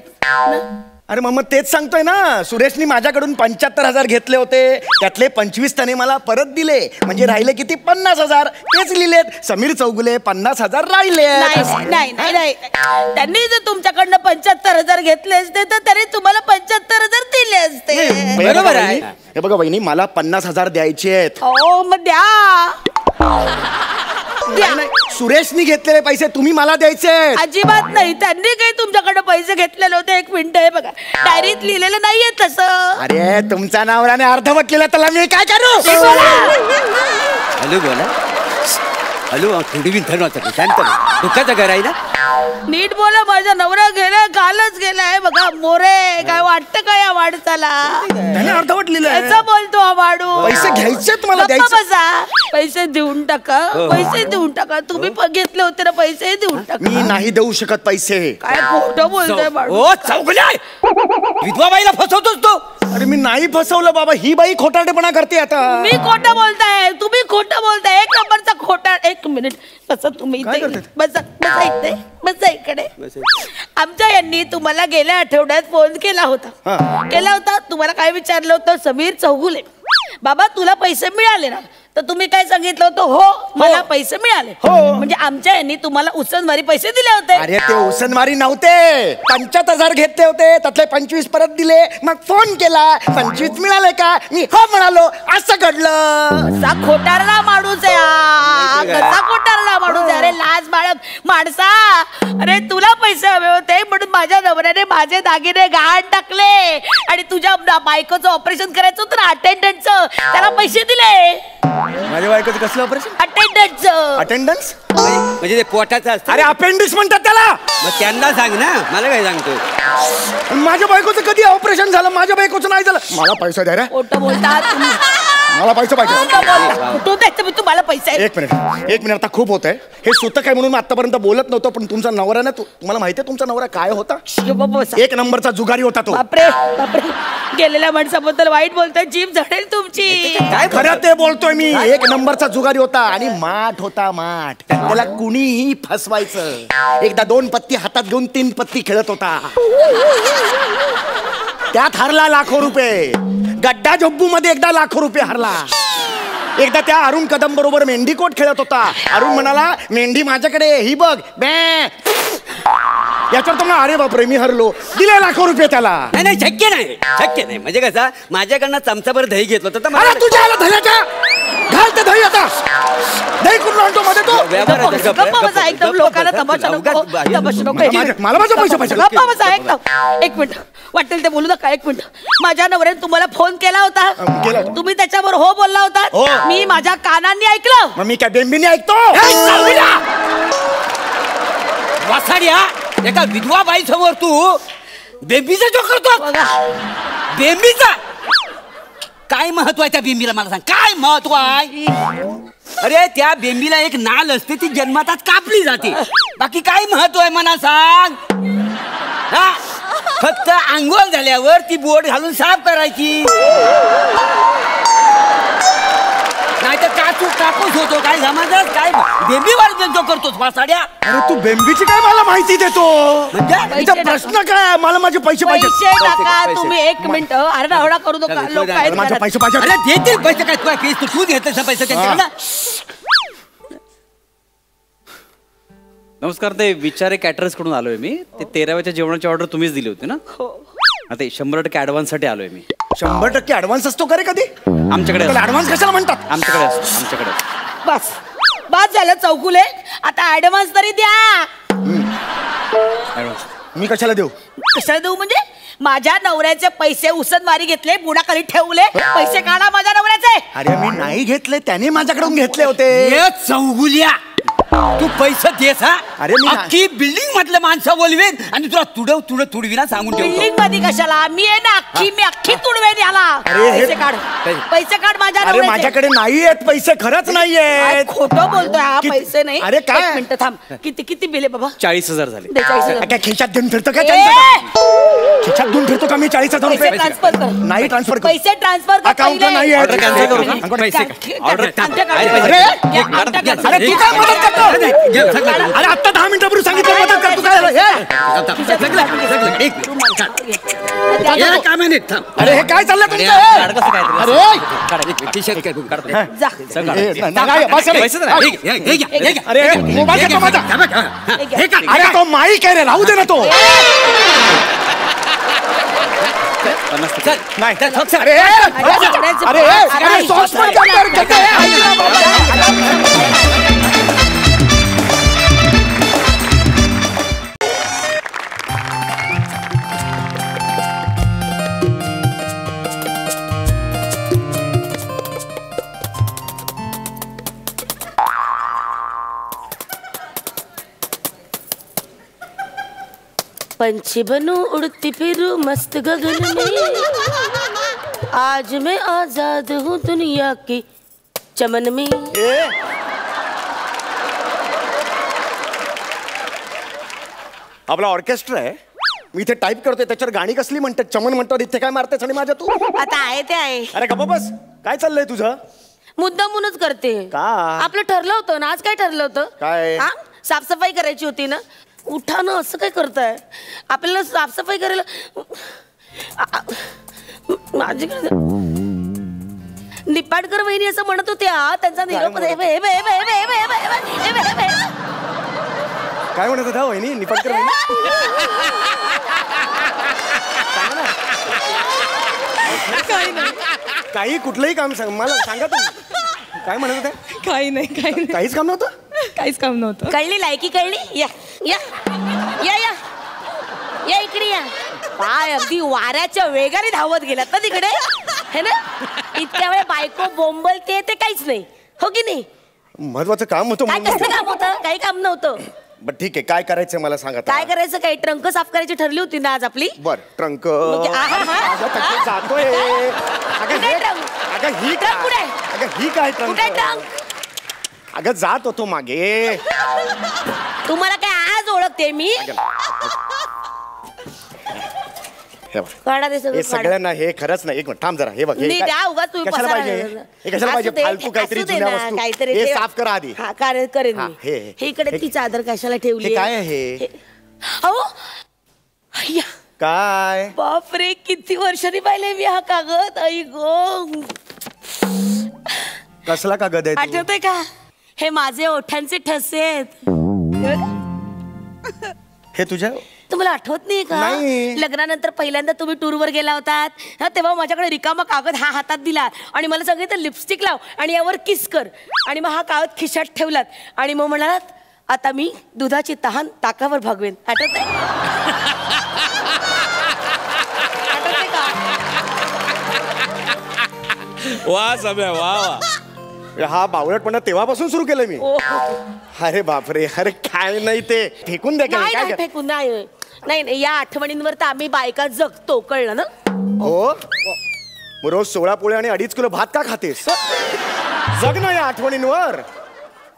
अरे मग तेच सांगतोय ना, सुरेशनी माझ्याकडून 75,000 घेतले होते, त्यातले 25 त्याने मला परत दिले, म्हणजे राहिले किती? 50,000. तेच लिहिलेत, समीर चौगुले 50,000 राहिले. नाही, त्यांनी जर तुमच्याकडनं 75,000 घेतले असते तर तरी तुम्हाला 75,000 दिले असते. बरोबर आहे. हे बघा बहिणी, मला 50,000 द्यायचे आहेत. हो मग द्या. सुरेशनी घेतलेले पैसे तुम्ही मला द्यायचे. अजिबात नाही. त्यांनी काही तुमच्याकडे पैसे घेतलेले होते. एक मिनिट, हे बघा, डायरीत लिहिलेलं नाहीये तसं. अरे तुमच्या नवऱ्याने अर्धवट केलं, त्याला मी काय करू? हॅलो बोला. हॅलो, थोडी विंथर वाटत शांत. दुःखाचं घर आहे ना. नीट बोला. माझा नवरा गेलाय, कालच गेलाय. बघा मोरे, काय वाटतं का या वाढचाला? त्याने अर्धवट लिहिलं. असं बोलतो हा वाढू. पैसे घ्यायचेत मला, गप्पा द्यायचे. बसा. पैसे देऊन टाका, पैसे देऊन टाका. तुम्ही घेतले होते ना पैसे, देऊन टाका. मी नाही देऊ शकत पैसे. काय खोटं बोलतोय वाढू? ओ चौगुले, विधवा बाईला फसवतोस तू. अरे मी नाही फसवलं बाबा, ही बाई खोटारडेपणा करते आता. मी खोटं बोलताय, तुम्ही खोटं बोलताय. एक नंबरचा खोटा. एक मिनिट बसा तुम्ही इथे. बसा इथे, बसा इकडे. आमच्या यांनी तुम्हाला गेल्या आठवड्यात फोन केला होता. तुम्हाला काय विचारलं होतं? समीर चौगुले, बाबा तुला पैसे मिळाले ना? तर तुम्ही काय सांगितलं होतं? हो मला पैसे मिळाले. म्हणजे आमच्या यांनी तुम्हाला उसनवारी पैसे दिले होते. अरे ते उसनवारी नव्हते, 75,000 घेतले होते, त्यातले 25 परत दिले. मग फोन केला, 25 मिळाले का? मी हो म्हणालो. असं घडलं. कसा खोटारडा माणूस आहे हा. कसा खोटारडा माणूस आहे. अरे लाज बाळग माणसा. अरे तुला पैसे हवे होते म्हणून माझ्या नवऱ्याने माझे दागिने गहाण टाकले आणि तुझ्या बायकोचं ऑपरेशन करायचं होतं ना, अटेंडंटचं, त्याला पैसे दिले. माझ्या बायकोचं कसलं ऑपरेशन? अटेंडन्सचं. अटेंडन्स म्हणजे ते पोटाचं असतं. अरे अपेंडिक्स म्हणतात त्याला. मग त्यांना सांग ना, मला काय सांगतो? माझ्या बायकोचं कधी ऑपरेशन झालं? माझ्या बायकोचं नाही झालं. मला पैसा द्या रे. खोटं बोलतात तुम्ही. मला पैसे पाहिजे. खोटं द्यायचं तुम्हाला पैसे. एक मिनिट आता खूप होत आहे. हे सूतक आहे म्हणून मी आतापर्यंत बोलत नव्हतो, पण तुमचा नवरा ना, तुम्हाला माहिती आहे तुमचा नवरा काय होता? एक नंबरचा जुगारी होता तो. बापरे बापरे, गेलेल्या माणसाबद्दल वाईट बोलताय, जीभ झडेल तुमची. काय खरं ते बोलतोय मी. एक नंबरचा जुगारी होता आणि माठ होता, माठ. त्याला कुणीही फसवायचं. एकदा 2 पत्ती हातात घेऊन 3 पत्ती खेळत होता. त्यात हरला लाखो रुपये. गड्डा जब्बू मध्ये एकदा लाखो रुपये हरला. एकदा त्या अरुण कदम बरोबर मेंढीकोट खेळत होता. अरुण म्हणाला, मेंढी माझ्याकडे, ही बघ बॅ. याच्यावर तो अरे बापरे मी हरलो. दिले लाखो रुपये त्याला. नाही शक्य नाही. म्हणजे कसं, माझ्याकडनं चमचाभर दही घेतलं होतं तर मला तुझ्या आला दह्याच्या. घाल ते दही आता. दही कुठून आणतो मध्ये तो? गप्पा बसा एकदम. लोकांना तमाशा नको. मला माझे पैसे पाहिजे. गप्पा बसा एकदम. एक मिनिट, वाटेल ते बोलू नका. एक मिनिट, माझ्या नवऱ्याने तुम्हाला फोन केला होता. तुम्ही त्याच्यावर हो बोलला होता. मी माझ्या कानांनी ऐकलं. मग मी काय बेंबीने ऐकतो? वासाड्या, एका विधवा बाई समोर तू बेंबीचा जो करतो. बेंबीचा काय महत्व आहे त्या बेंबीला? मला सांग, काय महत्व आहे? अरे त्या बेंबीला एक नाल असते, ती जन्मातच कापली जाते. बाकी काय महत्व आहे मला सांग? फक्त आंघोळ झाल्यावर ती बोट घालून साफ करायची. नाही तर कापूस होतो. काय समाजात काय बेंबी वाढ करतोस वासाड्या? अरे तू बेंबीची काय मला माहिती देतो? म्हणजे प्रश्न काय? मला माझे पैसे पाहिजे. पैसे टाका तुम्ही. एक मिनिट, आरडाओरडा करू नका. लोक काय माझे पैसे पाहिजे. अरे देतील पैसे. काय तुला तू घेतलं पैसे त्यांच्याकडनं? नमस्कार, ते विचारे कॅटरर्स कडून आलोय मी. ते 13व्याच्या जेवणाची ऑर्डर तुम्हीच दिली होती ना? ते 100% ऍडव्हान्स साठी आलोय मी. 100% ऍडव्हान्स असतो का रे कधी? आमच्याकडे ऍडव्हान्स कशाला म्हणतात? आमच्याकडे असतो, आमच्याकडे. बस बस झालं चौकुले, आता ऍडव्हान्स तरी द्या. मी कशाला देऊ? कशाला देऊ म्हणजे? माझ्या नवऱ्याचे पैसे उसद मारी घेतले, बुडाखाली ठेवले, पैसे काढा माझ्या नवऱ्याचे. अरे मी नाही घेतले, त्याने माझ्याकडून घेतले होते. ए चौगुल्या, तू पैसे देस हा? अरे मी अख्खी बिल्डिंग मधलं माणसं बोलवेन आणि तुला तुडविना सांगून ठेवतो. बिल्डिंग मध्ये कशाला? मी आहे ना मी अख्खी तुडवेन याला. अरे हे- पैसे काढ, पैसे काढ माझ्या अरे नवऱ्याचे. माझ्याकडे नाही आहेत पैसे, खरंच नाही काय आहेत. खोटं बोलतोय हा? किती- पैसे नाही. अरे काय? एक मिनिटं थांब. किती बिल आहे बाबा? 40,000 झाले. 42,000. काय खिशात घेऊन फिरतो का? ए! खिशात घेऊन फिरतो का मी 40,000 पैसे रुपये? ट्रान्सफर कर. नाही ट्रान्सफर कर. पैसे ट्रान्सफर कर. अकाउंटला पहिले. नाही आहे. Order cancel करू का? Order आमच्याकडे- अरे, आमच्याकडे- अरे, या, आमच्याकडे- अरे तू काय मदत करतो? अरे आता 10 मिनिटापूर्वी सांगितलं मदत कर. तू काय अरे हे काय चाललंय तुमचं? काढ कसं काय तरी. अरे पैसे जा. नाही, बस रे. पैसे तर नाही. अरे मोबाईल घेतो माझा. हे घ्या. अरे तो माईक आहे रे, राहू दे ना तो. नाही अरे अरे अरे सॉस पण पंछी बनूं उड़ती फिरूं मस्त गगन में, आज मैं आजाद हूँ दुनिया की चमन में. आपला ऑर्केस्ट्रा आहे, मी इथे टाईप करतोय, त्याच्यावर गाणी कसली म्हणतात? चमन म्हणतात, इथे काय मारतेस आणि माझ्या तू? आता आहे ते आहे. अरे गप्पा बस. काय चाललंय तुझं? मुद्दामूनच करते. का? आपलं ठरलं होतं ना, आज काय ठरलं होतं? काय? हा? साफसफाई करायची होती ना. उठा ना, असं काय करताय? आपल्याला साफसफाई करायला माझ्याकडे निपाडकर वहिनी असं म्हणत होत्या, त्यांचा निरोप. काय म्हणत होता वहिनी? निपाटकर वहिनी? काही कुठलंही काम सांग मला, सांगा तुम्ही. काय म्हणत होत्या? काही नाही काहीच काम नव्हतं. काहीच काम नव्हतं. कळली लायकी कळली. या या या या या इकडे या. काय अगदी वाऱ्याच्या वेगाने धावत गेलात ना तिकडे, है ना? इतक्या वेळ बायको बोंबलते ते काहीच नाही, हो की नाही? महत्वाचं काम होतं काय म्हणून. कसलं काम होतं? काही काम नव्हतं. बरं ठीक आहे, काय करायचंय मला सांगा. काय करायचं? काय ट्रंक साफ करायची ठरली होती ना आज आपली. बर ट्रंक मग आहा, हा? जातोय. कुठे ट्रंक? अगं ही ट्रंक कुठे? अगं ही काय ट्रंक? कुठे ट्रंक? अगं जात होतो मागे. तुम्हाला काय आज ओळखते मी? हे बघ. काढा ते हे सगळं काढा. सगळ्यांना हे खरंच नाही. एक मिनिट थांब जरा. हे बघ हे नीट काय- द्या, उगाच तुम्ही कशाला पसारा पाहिजे? घालता. हे कशाला असू पाहिजे? दे, फालतू काहीतरी असू दे जुन्या ना, वस्तू. काहीतरी हे ठेवा. साफ करा आधी. हा, करेन हा, मी. हे. हे इकडे ती चादर कशाला ठेवली? हे काय आहे? अहो अय्या, काय? बापरे, किती वर्षांनी पाहिले मी हा कागद. आई गो, कसला कागद आहे तो? आठवतंय का? हे माझे ओठांचे ठसे आहेत. हे तुझ्या? तुम्हाला आठवत नाही का? नाही. लग्नानंतर पहिल्यांदा तुम्ही टूरवर गेला होतात हा, तेव्हा माझ्याकडे रिकामा कागद हा हातात दिला आणि मला सांगितलं लिपस्टिक लाव आणि यावर किस कर, आणि मग हा कागद खिशात ठेवलात आणि मग म्हणालात आता मी दुधाची तहान ताकावर भागवेन. आठवतंय? आठवतंय का? वा सम्या, वा वा. हा बावळटपणा तेव्हापासून सुरू केलं मी. ओ, अरे बापरे, अरे काय नाही ते फेकून द्या. नाही काय नाही, फेकून नाही. नाही नाही, या आठवणींवर तर आम्ही बायका जगतो, कळलं ना? हो मग रोज 16 पोळे आणि 2.5 किलो भात का खातेस? जग ना या आठवणींवर.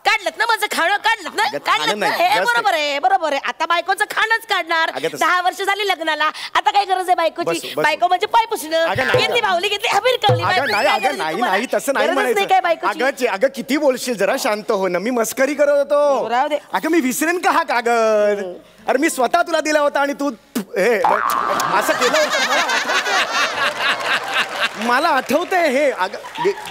काढलं ना माझं खाणं, काढलं ना, अगं, काढलं खाणं ना. नाही, हे just बरोबर आहे, बरोबर आहे. आता बायकोचं खाणंच काढणार. अगं, तसं- 10 वर्ष झाली लग्नाला, आता काय गरज आहे बायकोची? बस, बस. बायको म्हणजे पाय पुसणं. अगं, नाही. घेतली बावली, घेतली हबीर कवली. अगं बायकोची नाही, काय अगं गरज आहे नाही तुम्हाला? नाही, तसं नाही गरजच नाही म्हणायचं. काय बायकोची? अगं किती बोलशील, जरा शांत हो ना. मी मस्करी करत होतो. राहू दे. अगं मी विसरेन का हा कागद? अरे मी स्वतः तुला दिला होता आणि तू हे असं केलं होतं. मला आठवतंय. मला आठवतंय हे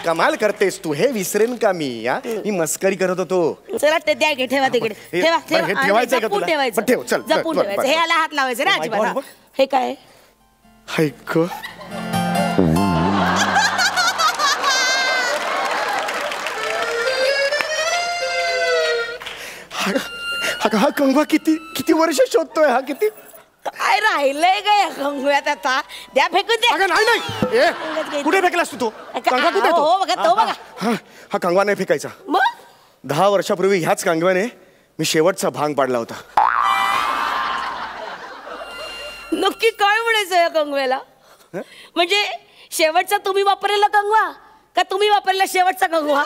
कमाल करतेस तू. हे विसरेन का मी? मी मस्करी करत होतो. चला ते द्या की, ठेवा तिकडे. ठेवा हे ठेवायचंय का जपून तुला? ठेवायचं. पण ठेव, चल, जपून बर, ठेवायचं. बर. हे याला हात लावायचे ना Oh my अजिबात. God. हे काय? ऐक हा कंगवा किती वर्ष शोधतोय हा? किती काय राहिलंय का या कंगव्यात आता? द्या फेकून द्या. अगं नाही ए, कुठे फेकलास तू तो कंगवा? कुठे तो? हो बघा, तो बघा. हा कंगवा नाही फेकायचा. मग 10 वर्षापूर्वी ह्याच कंगव्याने मी शेवटचा भांग पाडला होता. नक्की काय म्हणायचं या कंगव्याला? म्हणजे शेवटचा तुम्ही वापरलेला कंगवा का तुम्ही वापरलेला शेवटचा कंगवा?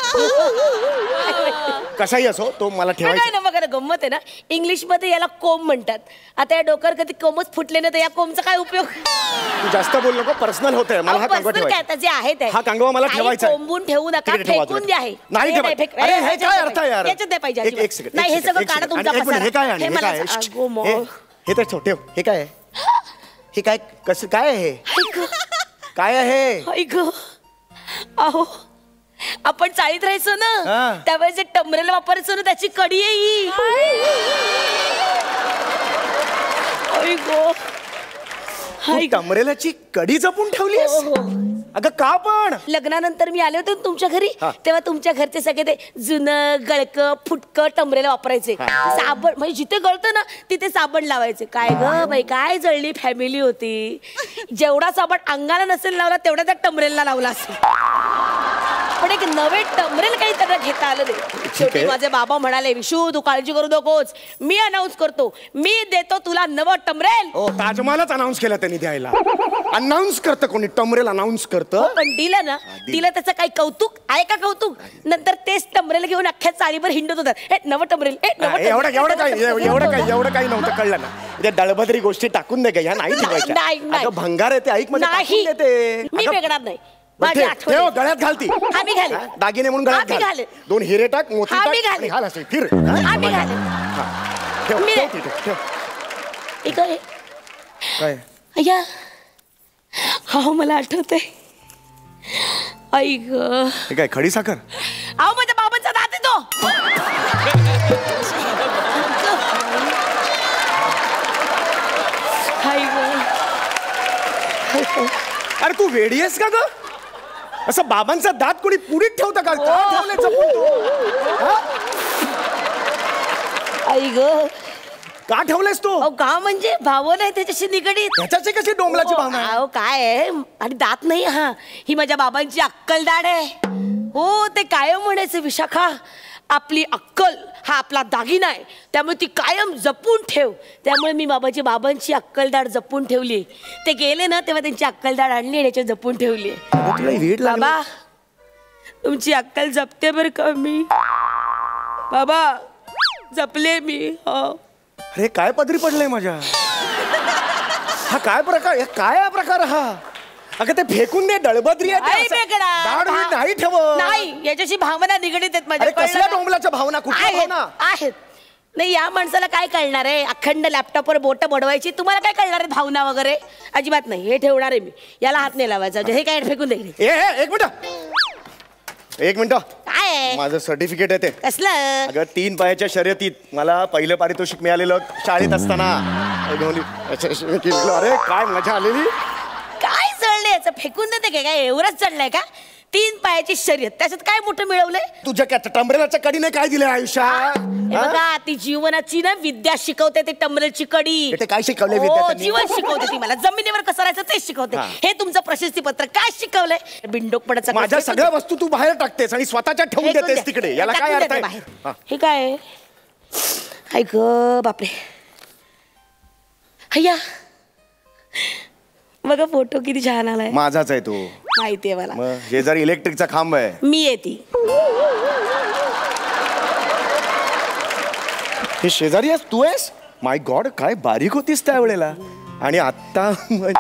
कसाही असो तो मला ठेवायचा. काय ना बघा, गंमत आहे ना. इंग्लिश मध्ये याला कोंब म्हणतात. आता या डोक्यावर कधी कोंबच फुटले ना, तर या कोंबचा काय उपयोग? तू जास्त बोल नको. पर्सनल होतंय. मला हा कंगवा ठेवायचा. काय जे आहे ते हा कंगवा मला काही ठेवायचा. कोंबून ठेवू नका, तिकडे ठेवा फेकून तुला. द्या. हे नाही हे ठेवायचं. फेक- अरे हे काय अर्थ आहे यार? याच्यात नाही पाहिजे एक अजिबात. सेकंड, नाही, हे एक सगळं सेकंड, काढा एक तुमचा सेकंड. पसारा. हे काय आहे? हे हे मला काय आहे? अगो मो. हे तर ठेव. हे काय आहे? हे काय कसं काय आहे? काय आहे? ऐक अहो, आपण चाळीत राहायचो ना, हा. त्यावेळेस जे टमरेल वापरायचो ना, त्याची कडी आहे ही. तू टमरेलाची कडी जपून ठेवलीस? अगं का पण? लग्नानंतर मी आले होते ना तुमच्या घरी, हा. तेव्हा तुमच्या घरचे सगळे ते जुनं गळकं फुटकं टमरेला वापरायचे. साबण म्हणजे जिथे गळतं ना तिथे साबण लावायचे. काय ग बाई, काय जळली फॅमिली होती. जेवढा साबण अंगाला नसेल लावला तेवढा त्या टमरेलला लावला असेल. पण एक नवे टमरेल काही त्यांना घेता आलं नाही. शेवटी माझे बाबा म्हणाले, विशू तू काळजी करू नकोस, मी अनाऊन्स करतो, मी देतो तुला नवं टमरेल. हो, ताजमहालच अनाऊन्स केलं त्यांनी द्यायला. अनाऊन्स करतं कोणी? टमरेल अनाऊन्स करतं? पण दिलं ना, तिला त्याचं काही कौतुक आहे का? कौतुक नंतर तेच टमरेल घेऊन अख्ख्या चाळीवर हिंडत होतात. हे नवं टमरेल, हे नवं टमरेल. एवढं काही नव्हतं. कळलं ना? त्या दळभद्री गोष्टी टाकून दे का? ह्या नाही ठेवायच्या. नाही. अगं भंगार येते. ऐक म्हणजे नाही, टाकून देते. मी अगं, फेकणार नाही. बरं, माझी ठेव, आठवण ठेव, आहे. गळ्यात घालती. आम्ही घाले. दागिने म्हणून गळ्यात आम्ही घाल. घाले. 2 हिरे टाक, मोती आम्ही टाक, घाले. आणि घाल असे फिर. आम्ही घाले. ठेव मी- ठेव तिथे, ठेव. हे काय? काय? अय्या, हा मला आठवतंय. आई ग, हे काय खडी साखर? अहो माझ्या बाबांचा दात आहे तो. आई ग. अरे तू वेडी आहेस का ग? असं बाबांचा दात कोणी पुरीत ठेवतं का? का ठेवलंय जपून तू? हा? आई ग, का ठेवलंयस तू? अहो का म्हणजे भावना आहे त्याच्याशी निगडीत. ह्याच्याची कशी डोंबलाची भावना आहे? अहो काय आहे, आणि दात नाही हा, ही माझ्या बाबांची अक्कलदाढ आहे. हो, ते कायम म्हणायचे, विशाखा आपली अक्कल हा आपला दागिना आहे, त्यामुळे ती कायम जपून ठेव. त्यामुळे मी बाबांची अक्कलदाढ जपून ठेवली. ते गेले ना तेव्हा त्यांची अक्कलदाढ आणली आणि याच्यात जपून ठेवली. तुला वेड लागलं? बाबा तुमची अक्कल जपते बरं का मी. बाबा जपले मी. हो. अरे काय पदरी पडलंय माझ्या? हा काय प्रकार? काय हा प्रकार हा? अगं ते फेकून दे. दळभद्री आहे ते. आई असं बेकडा. दाढ बीड नाही ठेवत. नाही, याच्याशी भावना निगडीत आहेत माझ्या. अरे कसल्या कळलं ना? डोंबलाच्या भावना? कुठल्या आहेत भावना? आहेत. नाही, या माणसाला काय कळणार आहे? अखंड लॅपटॉपवर बोट बडवायची. तुम्हाला काय कळणार आहे भावना वगैरे? अजिबात नाही. हे ठेवणार आहे मी. याला हात नाही लावायचा. हे काय फेकून दे. एक मिनिट. काय आहे? माझं सर्टिफिकेट आहे ते. कसलं? अगं 3 पायाच्या शर्यतीत मला पहिलं पारितोषिक मिळालेलं शाळेत असताना. अरे काय मजा आलेली. काय चढलंय याचं? फेकून देते काय? एवढंच चढलंय का? 3 पायाची शर्यत, त्याच्यात काय मोठं मिळवलंय? तुझ्या टमरेलाच्या कडीने काय दिलं आयुष्यात? हे बघा, ती जीवनाची ना विद्या शिकवते, ते टमरेलची कडी. ते काय शिकवलंय हो, विद्यार्थ्यांनी? जीवन शिकवते ती मला. जमिनीवर कसं राहायचं ते शिकवते. हे तुमचं प्रशस्ती पत्र काय शिकवलंय? बिंडोकपणाचा माझ्या सगळ्या वस्तू तू बाहेर टाकतेस आणि स्वतःच्या ठेवून देतेस तिकडे. याला काय अर्थ आहे? हा. हे काय? ऐक बापरे. हय्या बघा, फोटो किती छान आलाय. माझाच आहे तो. माहितीये मला. मग शेजारी इलेक्ट्रिकचा खांब आहे. मी येते. हे शेजारी आहेस तू? आहेस? माय गॉड, काय बारीक होतीस त्यावेळेला. आणि आता म्हणजे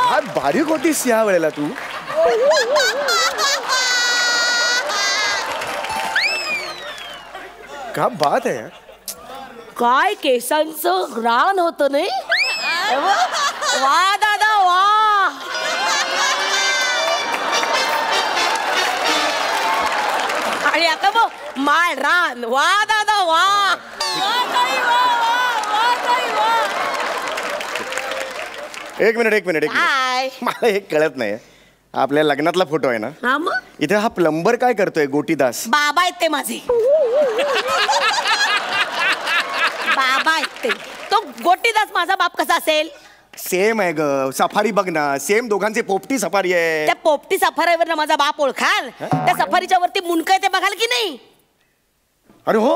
काय बारीक होतीस या वेळेला तू. क्या बात आहे. काय केसांचं रान होतं नाही? वा दादा वा. आणि आता मग माळ रान वा दादा वा वा ताई, वा, वा, वा ताई, वा. एक मिनिट काय? मला हे कळत नाही. आपल्या लग्नातला फोटो आहे ना, हा मग इथे हा प्लंबर काय करतोय? गोटीदास बाबा आहेत ते माझे. बाबा आहेत ते. तो गोटीदास माझा बाप कसा असेल? सेम आहे ग. सफारी बघ ना, सेम दोघांचे पोपटी सफारी आहे. त्या पोपटी सफारीवर ना माझा बाप ओळखाल? त्या सफारीच्या वरती मुंडक आहे ते बघाल की नाही? अरे हो,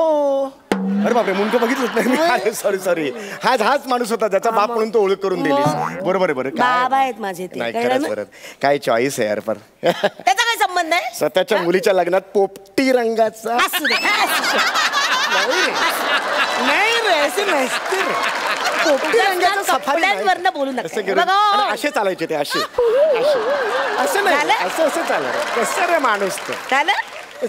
अरे बापरे, मुंडक बघितलंच नाही मी. अरे सॉरी. हाच माणूस होता ज्याचा बाप म्हणून तो ओळख करून दिली. बरोबर. बाबा आहेत माझे ते. नाही, कळलं खरंच ना? परत काय चॉईस आहे यार. पर त्याचा काय संबंध आहे? स्वतःच्या मुलीच्या लग्नात पोपटी रंगाचा. असू दे, असू दे. नाही रे, असे नसते रे. पोपटी रंगाचा सफारी नाही. कपड्यांवरनं बोलू नका. असं करून- बघा. आणि असे चालायचे ते, असे असं नाही, झालं? असं चाललं. कसं रे माणूस तो.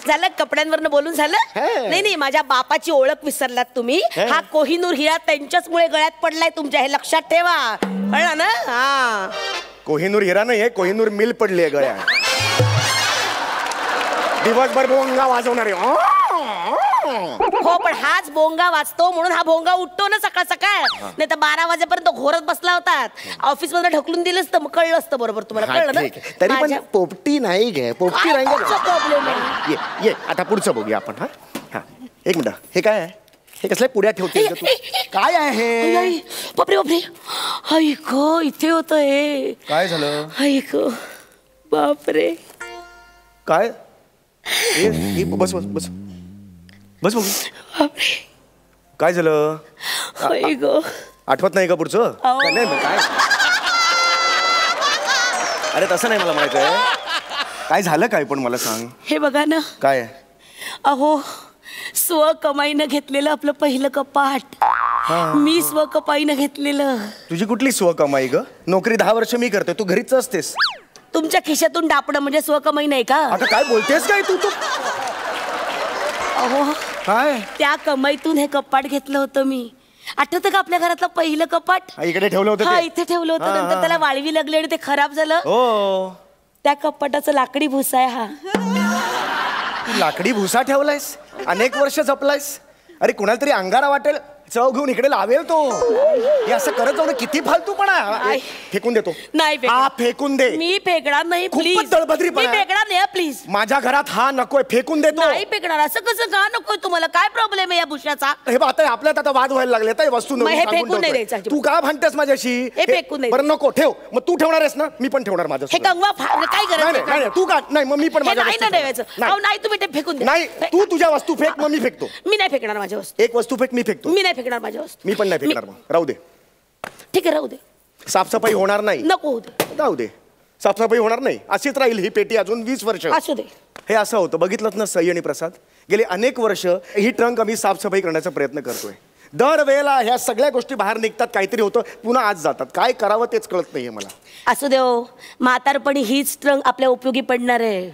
झालं कपड्यांवरनं बोलून झालं? नाही, माझ्या बापाची ओळख विसरलात तुम्ही. हा कोहिनूर हिरा त्यांच्याचमुळे गळ्यात पडलाय तुमच्या, हे लक्षात ठेवा. कळलं ना? हा. कोहिनूर हिरा नाही, कोहिनूर मिल पडली आहे गळ्या. दिवसभर भोंगा वाजवणारे. हो, पण हाच भोंगा वाजतो म्हणून हा भोंगा उठतो ना सकाळ सकाळ. नाही तर 12 वाजेपर्यंत घोरत बसला होता. ऑफिस मध्ये ढकलून दिलं असतं, मग कळलं असतं बरोबर तुम्हाला. कळलं ना? तरी पण पोपटी नाही घे, पोपटी रंग. प्रॉब्लेम आहे. ये आता पुढचं बघूया आपण. हा, एक मिनिट. हे काय आहे? हे कसल्या पुड्या ठेवते तू? काय आहे हे? बापरे. ऐक, इथे होत हे. काय झालं? ऐक, बापरे. काय? बस बघू. काय झालं? ऐक, आठवत नाही का पुढचं? नाही काय? अरे तसं नाही, मला माहित आहे. काय झालं काय पण मला सांग. हे बघा ना. काय? अहो, स्वकमाईनं घेतलेलं आपलं पहिलं कपाट. मी स्वकमाईनं घेतलेलं. तुझी कुठली स्वकमाई ग? नोकरी 10 वर्ष मी करते, तू घरीच असतेस. तुमच्या खिशातून डापणं म्हणजे स्वकमाई नाही का? आता काय बोलतेस काय तू? अहो, काय? त्या कमाईतून हे कपाट घेतलं होतं मी. आठवतं का आपल्या घरातलं पहिलं कपाट? इकडे ठेवलं होतं. हा, इथे ठेवलं होतं. नंतर त्याला वाळवी लागली आणि ते खराब झालं. हो, त्या कपाटाचं लाकडी भुसा आहे हा. लाकडी भुसा ठेवलायस, अनेक वर्ष जपलायस. अरे कुणाला तरी अंगारा वाटेल, चव घेऊन इकडे लावेल तो. हे असं करत जाऊ ना, किती फालतूपणा. फेकून देतो. नाही, हा फेकून दे. मी फेकणार नाही प्लीज. खूपच दळबद्रीपणा. मी फेकणार नाही प्लीज. माझ्या घरात हा नकोय, फेकून देतो. नाही फेकणार. असं कसं का नकोय तुम्हाला? काय प्रॉब्लेम आहे या भुशाचा? हे आता आपल्यात आता वाद व्हायला लागले. तर वस्तू मग हे सांगून फेकून नाही ठेवतोय. द्यायचं. तू का भांडतेस माझ्याशी? हे फेकून नाही बरं नको ठेव. मग तू ठेवणार आहेस ना, मी पण ठेवणार माझं. हे कंगवा काय करायचं? नाही, तू का नाही, मग मी पण माझ्या नाही वस्तू ठेवायचं. ठेवणार. नाही, तुम्ही ते फेकून द्या. नाही, तू तुझ्या वस्तू फेक, मग मी फेकतो. मी नाही फेकणार माझ्या वस्तू. एक वस्तू फेक, मी फेकतो. मी नाही फेकणार माझ्या वस्तू. मी पण नाही फेकणार. मग राहू दे. ठीक आहे, राहू दे. साफसफाई होणार नाही. नको होऊ दे. राहू दे. साफसफाई होणार नाही, अशीच राहील ही पेटी अजून 20 वर्ष. असू दे. हे असं होतं, बघितलं ना सई आणि प्रसाद. गेले अनेक वर्ष ही ट्रंक आम्ही साफसफाई करण्याचा प्रयत्न करतोय. दरवेळेला ह्या सगळ्या गोष्टी बाहेर निघतात, काहीतरी होतं, पुन्हा आज जातात. काय करावं तेच कळत नाहीये मला. असू दे हो, म्हातारपणी हीच ट्रंक आपल्या उपयोगी पडणार आहे.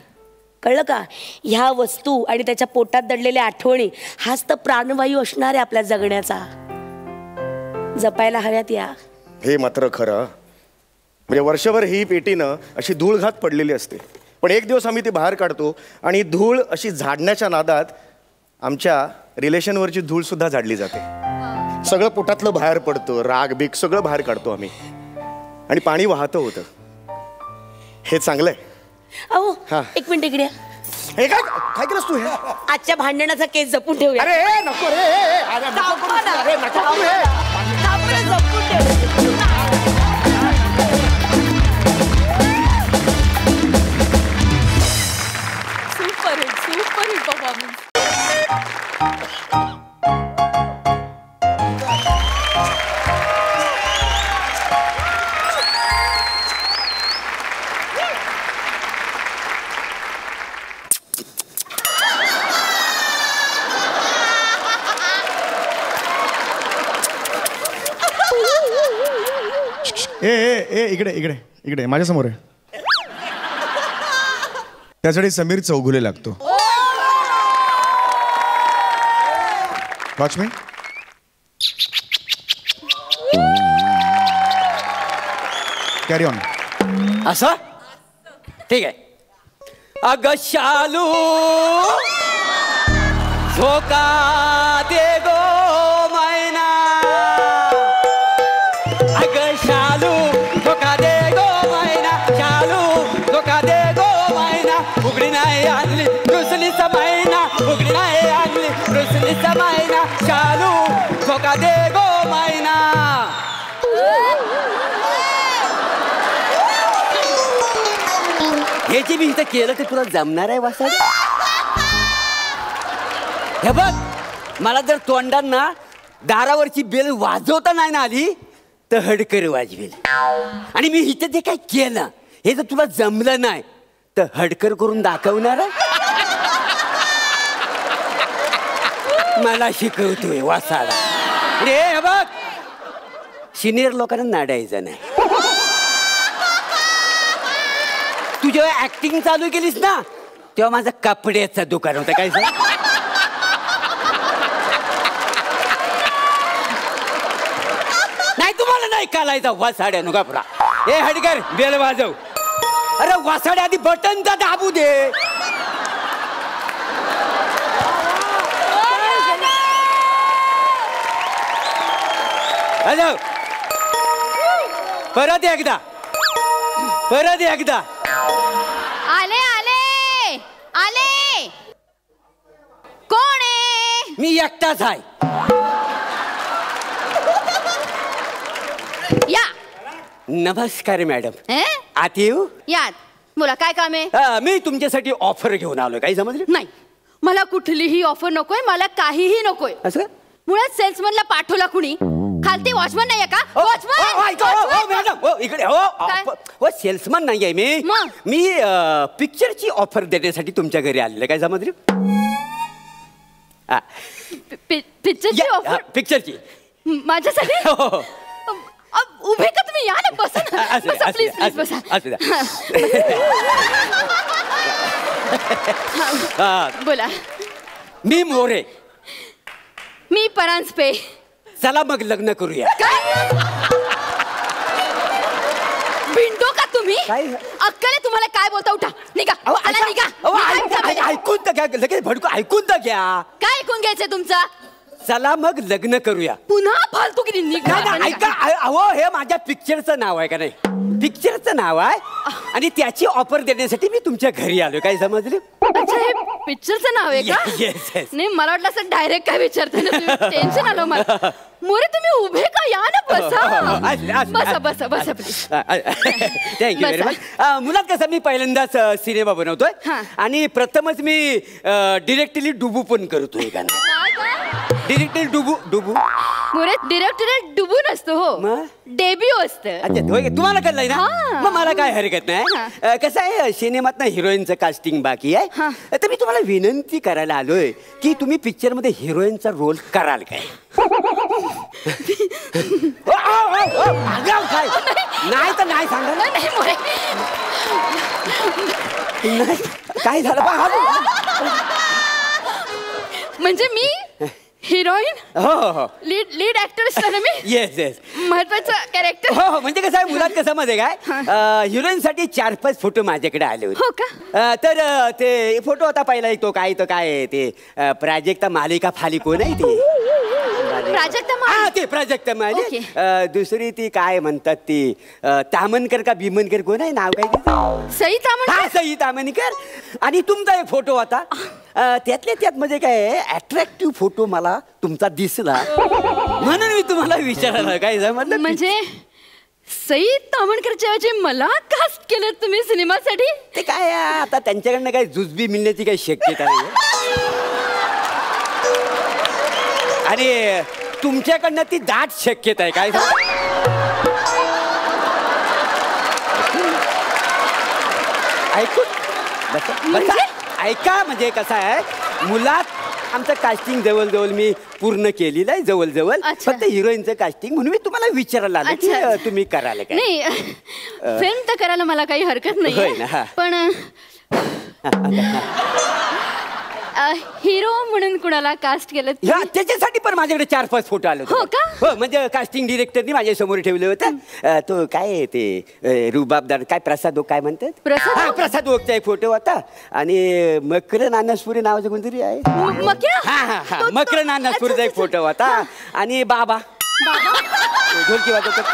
कळलं का? ह्या वस्तू आणि त्याच्या पोटात दडलेल्या आठवणी हाच तर प्राणवायू असणार आहे आपल्या जगण्याचा. जपायला हव्यात या. हे मात्र खरं. म्हणजे वर्षभर ही पेटीनं अशी धूळ घात पडलेली असते, पण एक दिवस आम्ही ती बाहेर काढतो आणि धूळ अशी झाडण्याच्या नादात आमच्या रिलेशनवरची धूळ सुद्धा झाडली जाते. सगळं पोटातलं बाहेर पडतं, राग बीक सगळं बाहेर काढतो आम्ही, आणि पाणी वाहतं होतं. हे चांगलंय. अहो, हा. एक मिनिट इकडे या. हे काय केलंस तू? हे आजच्या भांडणाचा केस जपून ठेवूया. अरे नको रे. अरे नको करू. अरे नको करू हे. जपून ठेवूया. Super hit performance. ए इकडे इकडे इकडे माझ्यासमोर आहे. त्यासाठी समीर चौगुले लागतो. Watch me. Carry on. असं ठीक आहे. अग शालू उघडी नाही आणली रुसलीचा मायना शालू झोका दे गो मायना. हे जे मी इथं केलं ते तुला जमणार आहे वासाड? हे बघ, मला जर तोंडांना दारावरची बेल वाजवता नाही ना आली तर हडकर वाजवेल. आणि मी इथं जे काय केलं हे जर तुला जमलं नाही तर हडकर करून दाखवणार आहे. मला शिकवतोय वासाडा. हे बघ, सिनियर लोकांना नाडायचं नाही. तू जेव्हा ऍक्टिंग चालू केलीस ना तेव्हा माझं कपड्याचं दुकान होतं. काय सर? नाही तुम्हाला नाही कालायचा वासाड्या नु कपडा. हे हडकर बेल वाजव. अरे वासाड्या आधी बटन तर दाबू दे. परत एकदा परत एकदा. आले आले आले. कोण आहे? मी एकटाच आहे. या. नमस्कार मॅडम. हे? आत येऊ? यात बोला, काय काम आहे? मी तुमच्यासाठी ऑफर घेऊन आलोय. काही समजलं? नाही, मला कुठलीही ऑफर नकोय, मला काहीही नकोय. असं मुळात सेल्समनला पाठवला कुणी? खालती वॉचमन नाहीये का? मॅडम इकडे हो. सेल्समन नाही आहे मी पिक्चरची ऑफर देण्यासाठी तुमच्या घरी आलेलं. काय समजलं? पिक्चरची ऑफर? पिक्चरची माझ्यासाठी? उभे का तुम्ही? या ना, बसा ना. बसा प्लीज प्लीज बसा. बोला. मी मोरे. मी परांजपे. चला मग लग्न करूया. भिंडो का तुम्ही? काय? अक्कल आहे तुम्हाला? काय बोलता? उठा, निघा. चला, निघा. ऐकून तर घ्या. लगेच भडकू. ऐकून तर घ्या. काय ऐकून घ्यायचंय तुमचं? चला मग लग्न करूया. पुन्हा फालतू किती? निघा. ऐका अहो, हे माझ्या पिक्चरचं नाव आहे का नाही? पिक्चरचं नाव आहे आणि त्याची ऑफर देण्यासाठी मी तुमच्या घरी आलोय. काय समजलं? अच्छा, हे पिक्चरचं नाव आहे का? Yes, yes. नाही, मला वाटलं असं डायरेक्ट काय विचारते ना. टेन्शन आलं मला. मोरे तुम्ही उभे का? या ना, बसा. बसा बसा बसा प्लीज. Thank you very much. मुलात कसं मी पहिल्यांदाच सिनेमा बनवतोय आणि प्रथमच मी डिरेक्टली डुबू पण करतोय. का डिरेक्टली डुबू मोरे डिरेक्टर डुबू नसतो हो, डेब्यू असतं. अच्छा, तुम्हाला कळलंय ना? मग मला काय हरकत नाही. कसं आहे, सिनेमात ना हिरोईनचं कास्टिंग बाकी आहे. तर मी तुम्हाला विनंती करायला आलोय की तुम्ही पिक्चर मध्ये हिरोईनचा रोल कराल काय? नाही तर नाही सांगा. काय झालं? म्हणजे मी हिरोईन? हो. लीड ऍक्टर असतो ना मी? Yes yes. महत्वाचं कॅरेक्टर? हो. म्हणजे कसं आहे, मुलात कसं मध्ये काय, हिरोईन साठी 4-5 फोटो माझ्याकडे आले होते. हो का? तर ते फोटो आता पहिला तो काय ते प्राजक्ता मालिका फाली कोण आहे ते? प्राजक्ता माली. दुसरी ती काय म्हणतात ती तामनकर का भीमनकर कोण आहे? नाव काय? सई तामणकर. सई तामणकर. आणि तुमचा एक फोटो होता. त्यातल्या त्यात म्हणजे काय अट्रॅक्टिव्ह फोटो मला तुमचा दिसला म्हणून मी तुम्हाला विचारायला. काय जमलं? म्हणजे सई तामणकरच्या ऐवजी मला कास्ट केलं तुम्ही सिनेमासाठी? ते काय आता त्यांच्याकडनं काही जुजबी मिळण्याची काही शक्यता नाही आणि तुमच्याकडनं ती दाट शक्यता आहे. काय ऐकून ऐका. म्हणजे कसं आहे, मुलात आमचं कास्टिंग जवळजवळ मी पूर्ण केलेलं आहे. जवळजवळ फक्त हिरोईनचं कास्टिंग म्हणून मी तुम्हाला विचारायला आलो की तुम्ही कराल काय? नाही, फिल्म तर करायला मला काही हरकत नाही, पण हिरो म्हणून कुणाला कास्ट केलं? त्याच्यासाठी पण माझ्याकडे 4-5 फोटो आले होते. हो, म्हणजे कास्टिंग डिरेक्टरनी माझ्या समोर ठेवले होते. तो काय ते रुबाबदार काय प्रसाद काय म्हणतात? प्रसाद ओकचा एक फोटो होता आणि मकर नानासपुरी नावाचं कोणतरी आहे. मकर नानासपुरीचा एक फोटो होता आणि बाबा ढोलकी वाजवतात.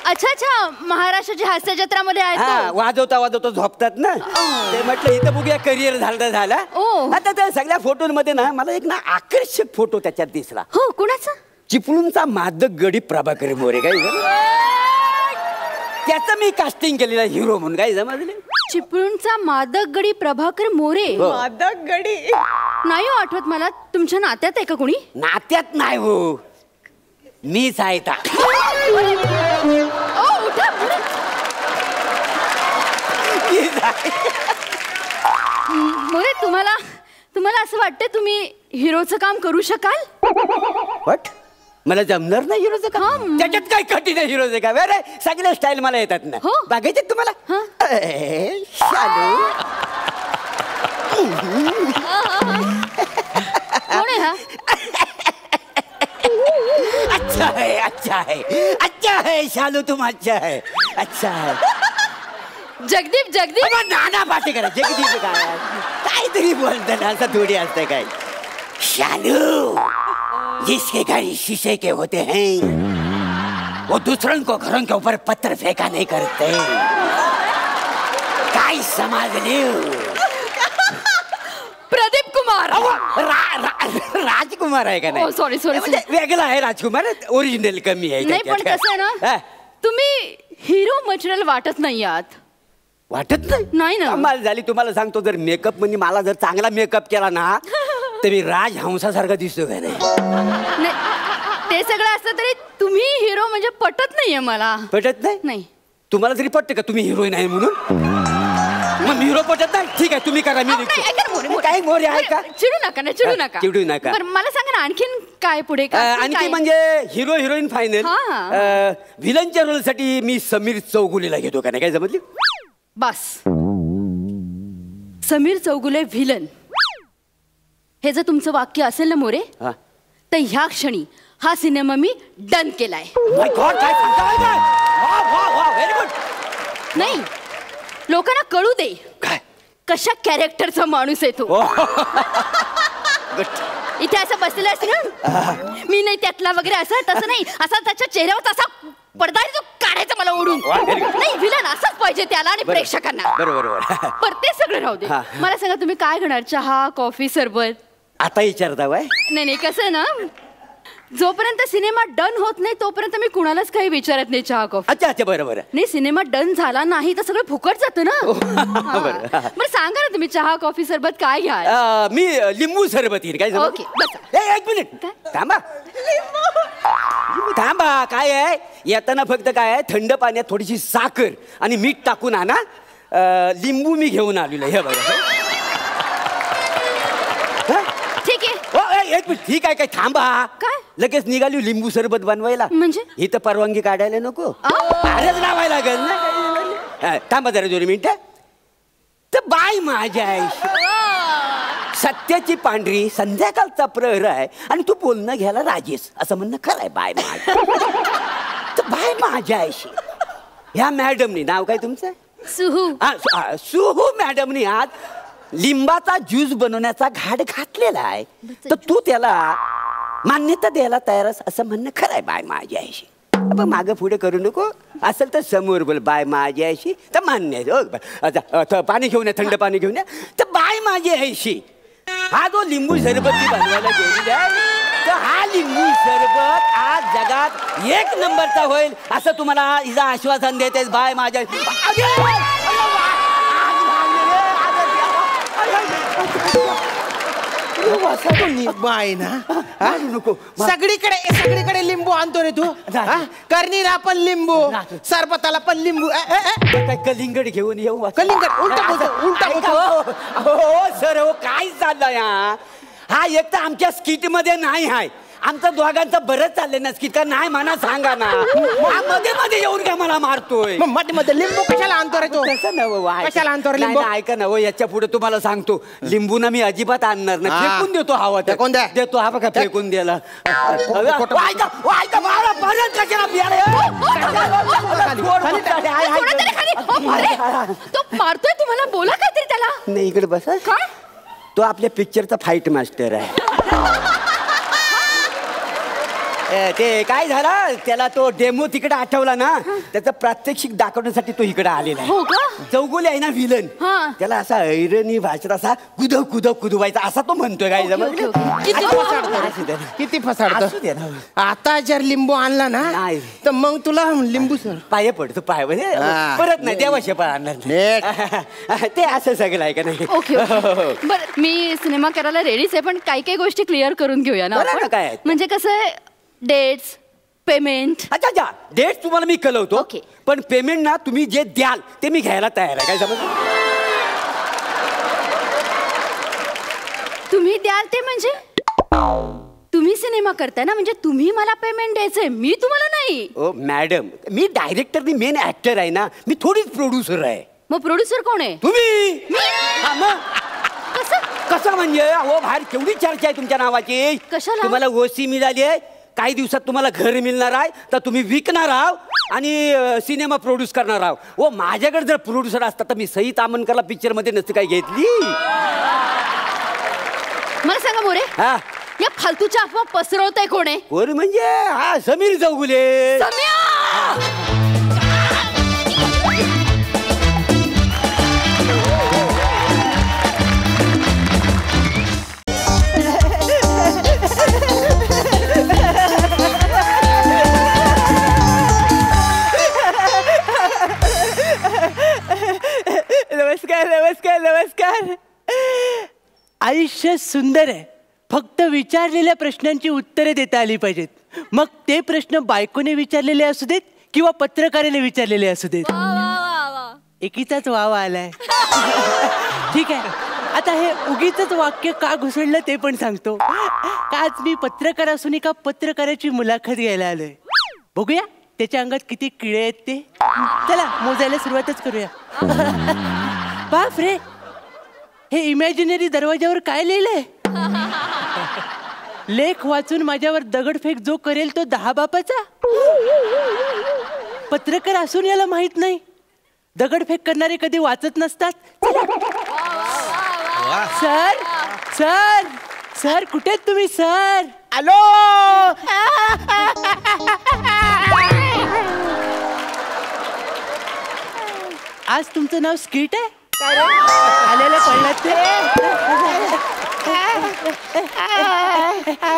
अच्छा अच्छा, महाराष्ट्राची हास्य जत्रामध्ये आहेत हा तो. वाजवता झोपतात ना ते म्हटलं इथं बघूया करिअर झाला ओ. आता त्या सगळ्या फोटोमध्ये ना मला एक ना आकर्षक फोटो त्याच्यात दिसला. हो, कुणाचा? चिपळूणचा मादक गडी प्रभाकर मोरे काय त्याचं मी कास्टिंग केलेलं हिरो म्हणून काय समजले. चिपळूणचा मादक गडी प्रभाकर मोरे. मादक गडी नाही हो आठवत मला. तुमच्या नात्यात आहे का कुणी? नात्यात नाही हो, मीच आहे ता. ओ उठा. मोरे, तुम्हाला असं वाटतं तुम्ही हिरोचं काम करू शकाल? बट मला जमणार नाही हिरोचं हा. काम. त्याच्यात काय कठीण आहे हिरोचं काम. अरे सगळे स्टाईल मला येतात ना. हो. बघायचे तुम्हाला. शालू कोण आहे हा? अच्छा है शालू, तुम अच्छा है. जगदीप. नाना पाटेकर जगदीप काय काहीतरी बोलताना असं थोडी असतं काय. शालू जिसके घर शीशे के होते हैं वो दूसरों को घरों के ऊपर पत्थर फेंका नहीं करते. काय समझ लियो. प्रदीप कुमार. राजकुमार आहे का नाही? सॉरी. म्हणजे वेगळा आहे राजकुमार, ओरिजिनल कमी आहे. नाही पण कसं आहे ना, तुम्ही हिरो मटेरियल वाटत नाही आहात. वाटत नाही ना. कमाल झाली. तुम्हाला सांगतो, जर मेकअप म्हणजे मला जर चांगला मेकअप केला ना तर मी राजहंसासारखा दिसतो का नाही. ते सगळं असलं तरी तुम्ही हिरो म्हणजे पटत नाहीये मला. पटत नाही. तुम्हाला तरी पटते का तुम्ही हिरोईन आहे म्हणून? मग हिरो पटत नाही. ठीक आहे तुम्ही करा. मी काय मोरे आहे का? चिडू नका. बरं मला सांगा ना, आणखीन काय पुढे? आणखी म्हणजे हिरो हिरोईन फायनल. व्हिलनच्या रोल साठी मी समीर चौगुलेला घेतो का नाही, काय समजली? बस. समीर चौगुले व्हिलन हे जर तुमचं वाक्य असेल ना मोरे, तर ह्या क्षणी हा सिनेमा मी डन केलाय. Very good. नाही, लोकांना कळू दे काय कशा कॅरेक्टरचा माणूस आहे तो. इथे असं बसलेला असते ना, मी नाही त्यातला वगैरे असं तसं नाही, असा त्याच्या चेहऱ्यावर तसा पडदा जो काढायचा मला ओढून. नाही, विलन असंच पाहिजे त्याला आणि प्रेक्षकांना. बरोबर. पर ते सगळं राहू दे. मला सांगा तुम्ही काय घेणार? चहा, कॉफी, सरबत? आता विचारता वय? नाही कसं ना, जोपर्यंत सिनेमा डन होत नाही तोपर्यंत मी कुणालाच काही विचारत नाही चहा कॉफी. अच्छा बरोबर. नाही, सिनेमा डन झाला नाही तर सगळं फुकट जातं ना. बरं सांगा ना तुम्ही चहा, कॉफी, सरबत काय घ्या? मी लिंबू सरबत येईल. काय ओके, एक मिनिट थांबा. काय आहे येताना फक्त काय आहे, थंड पाण्यात थोडीशी साखर आणि मीठ टाकून आणा. लिंबू मी घेऊन आलेलो. हे बघा. ठीक आहे. एक मिनिट. ठीक आहे. काय थांबा. काय लगेच निघाली लिंबू सरबत बनवायला? म्हणजे इथं परवानगी काढायला नको, आरच लावायला लागेल ना. थांबा जरा 2 मिनिटं. तर बाय माझ्या सत्याची पांढरी संध्याकाळचा प्रहर आहे आणि तू बोलणं घ्यायला राजीस असं म्हणणं खरंय. बाय माझ्या तर बाय माझ्या आईशी ह्या मॅडमनी, नाव काय तुमचं? सुहू. सुहू मॅडमनी आज लिंबाचा ज्यूस बनवण्याचा घाट घातलेला आहे, तर तू त्याला मान्यता द्यायला तयार असं म्हणणं खरंय. बाय माझ्या आईशी. मागं पुढे करू नको. असेल तर समोर बोल. बाय माझ्या आईशी तर मान्य आहे. पाणी घेऊन या, थंड पाणी घेऊन या. तर बाय माझ्या आईशी हा जो लिंबू सरबत बनवायला गेलेला आहे, तर हा लिंबू सरबत आज जगात 1 नंबरचा होईल असं तुम्हाला हिचं आश्वासन देते. बाय माझ्या बाय ना. नको. सगळीकडे लिंबू आणतो रे तू. करणीला आपण लिंबू, सरबताला पण लिंबू. काय कलिंगड घेऊन येऊ? कलिंगड उलटा. हो सर, हो काय चाललंय हा? एक तर आमच्या स्किट मध्ये नाही आहे. आमचं दोघांचं बरंच चाललंय ना स्किट का नाही म्हणा, सांगा ना. मध्ये येऊन काय मला मारतोय? मध्ये लिंबू कशाला आणतो रे तू? कशाला आणतो रे लिंबू? ऐका ना, याच्या पुढे तुम्हाला सांगतो, लिंबू ना मी अजिबात आणणार नाही. फेकून देतो. हवा फेकून द्या. देतो. हा बघा फेकून द्यायला. तो मारतोय तुम्हाला, बोला काहीतरी त्याला. नाही इकडे बसा. काय? तो आपल्या पिक्चरचा फाईट मास्टर आहे. ते काय झालं त्याला तो डेमो तिकडे आठवला ना त्याचं प्रात्यक्षिक दाखवण्यासाठी तो इकडे आलेला आहे. हो का? चौगुले आहे ना विलन हा. त्याला असा ऐरणी भाषेत असा कुदवायचा असा तो म्हणतोय काय ओके, ओके. किती फसाडतो असू दे ना. आता जर लिंबू आणला ना नाही. तर मग तुला लिंबू सर पाय पडतो पाय म्हणजे परत नाही देवाशे पण आणणार नाही. ते असं सगळं आहे का नाही. ओके बरं मी सिनेमा करायला रेडीच आहे पण काही काही गोष्टी क्लिअर करून घेऊया ना बरं ना, आपण. काय आहे? म्हणजे कसं आहे डेट्स पेमेंट. अच्छा डेट तुम्हाला मी कळवतो ओके. पण पेमेंट ना तुम्ही जे द्याल ते मी घ्यायला तयार आहे. काय समज तुम्ही द्याल ते म्हणजे तुम्ही सिनेमा करताय ना म्हणजे तुम्ही मला पेमेंट द्यायचंय मी तुम्हाला नाही. ओ मॅडम मी डायरेक्टर मेन ऍक्टर आहे ना मी थोडीच प्रोड्युसर आहे. मग प्रोड्युसर कोण आहे? तुम्ही हा, मग कसं कसं म्हणजे अहो बाहेर केवढी चर्चा आहे तुमच्या नावाची. कशाला? तुम्हाला ओसी मिळाली आहे काही दिवसात तुम्हाला घर मिळणार आहे तर तुम्ही विकणार आहात आणि सिनेमा प्रोड्यूस करणार आहात. ओ माझ्याकडे जर प्रोड्युसर असता तर मी सई तामणकरला पिक्चर मध्ये नसती काय घेतली. मला सांगा मोरे हा या फालतूच्या अफवा पसरवताय कोण आहे? कोण म्हणजे हा समीर चौगुले. नमस्कार नमस्कार नमस्कार. आयुष्य सुंदर आहे फक्त विचारलेल्या प्रश्नांची उत्तरे देता आली पाहिजेत. मग ते प्रश्न बायकोने विचारलेले असू देत किंवा पत्रकाराने विचारलेले असू देत. एकीचाच वाव आलाय. ठीक आहे आता हे उगीच वाक्य का घुसळलं ते पण सांगतो. आज मी पत्रकार असून एका पत्रकाराची मुलाखत घ्यायला आलोय. बघूया त्याच्या अंगात किती किडे आहेत ते. चला मोजायला सुरुवातच करूया. बाप रे हे इमॅजिनरी दरवाजावर काय लिहिलंय? लेख वाचून माझ्यावर दगडफेक जो करेल तो 10 बापाचा. पत्रकार असून याला माहित नाही दगडफेक करणारे कधी वाचत नसतात. सर सर सर कुठे आहेत तुम्ही सर? आलो. आज तुमचं नाव स्किट आहे? आलेलं कळलं ते.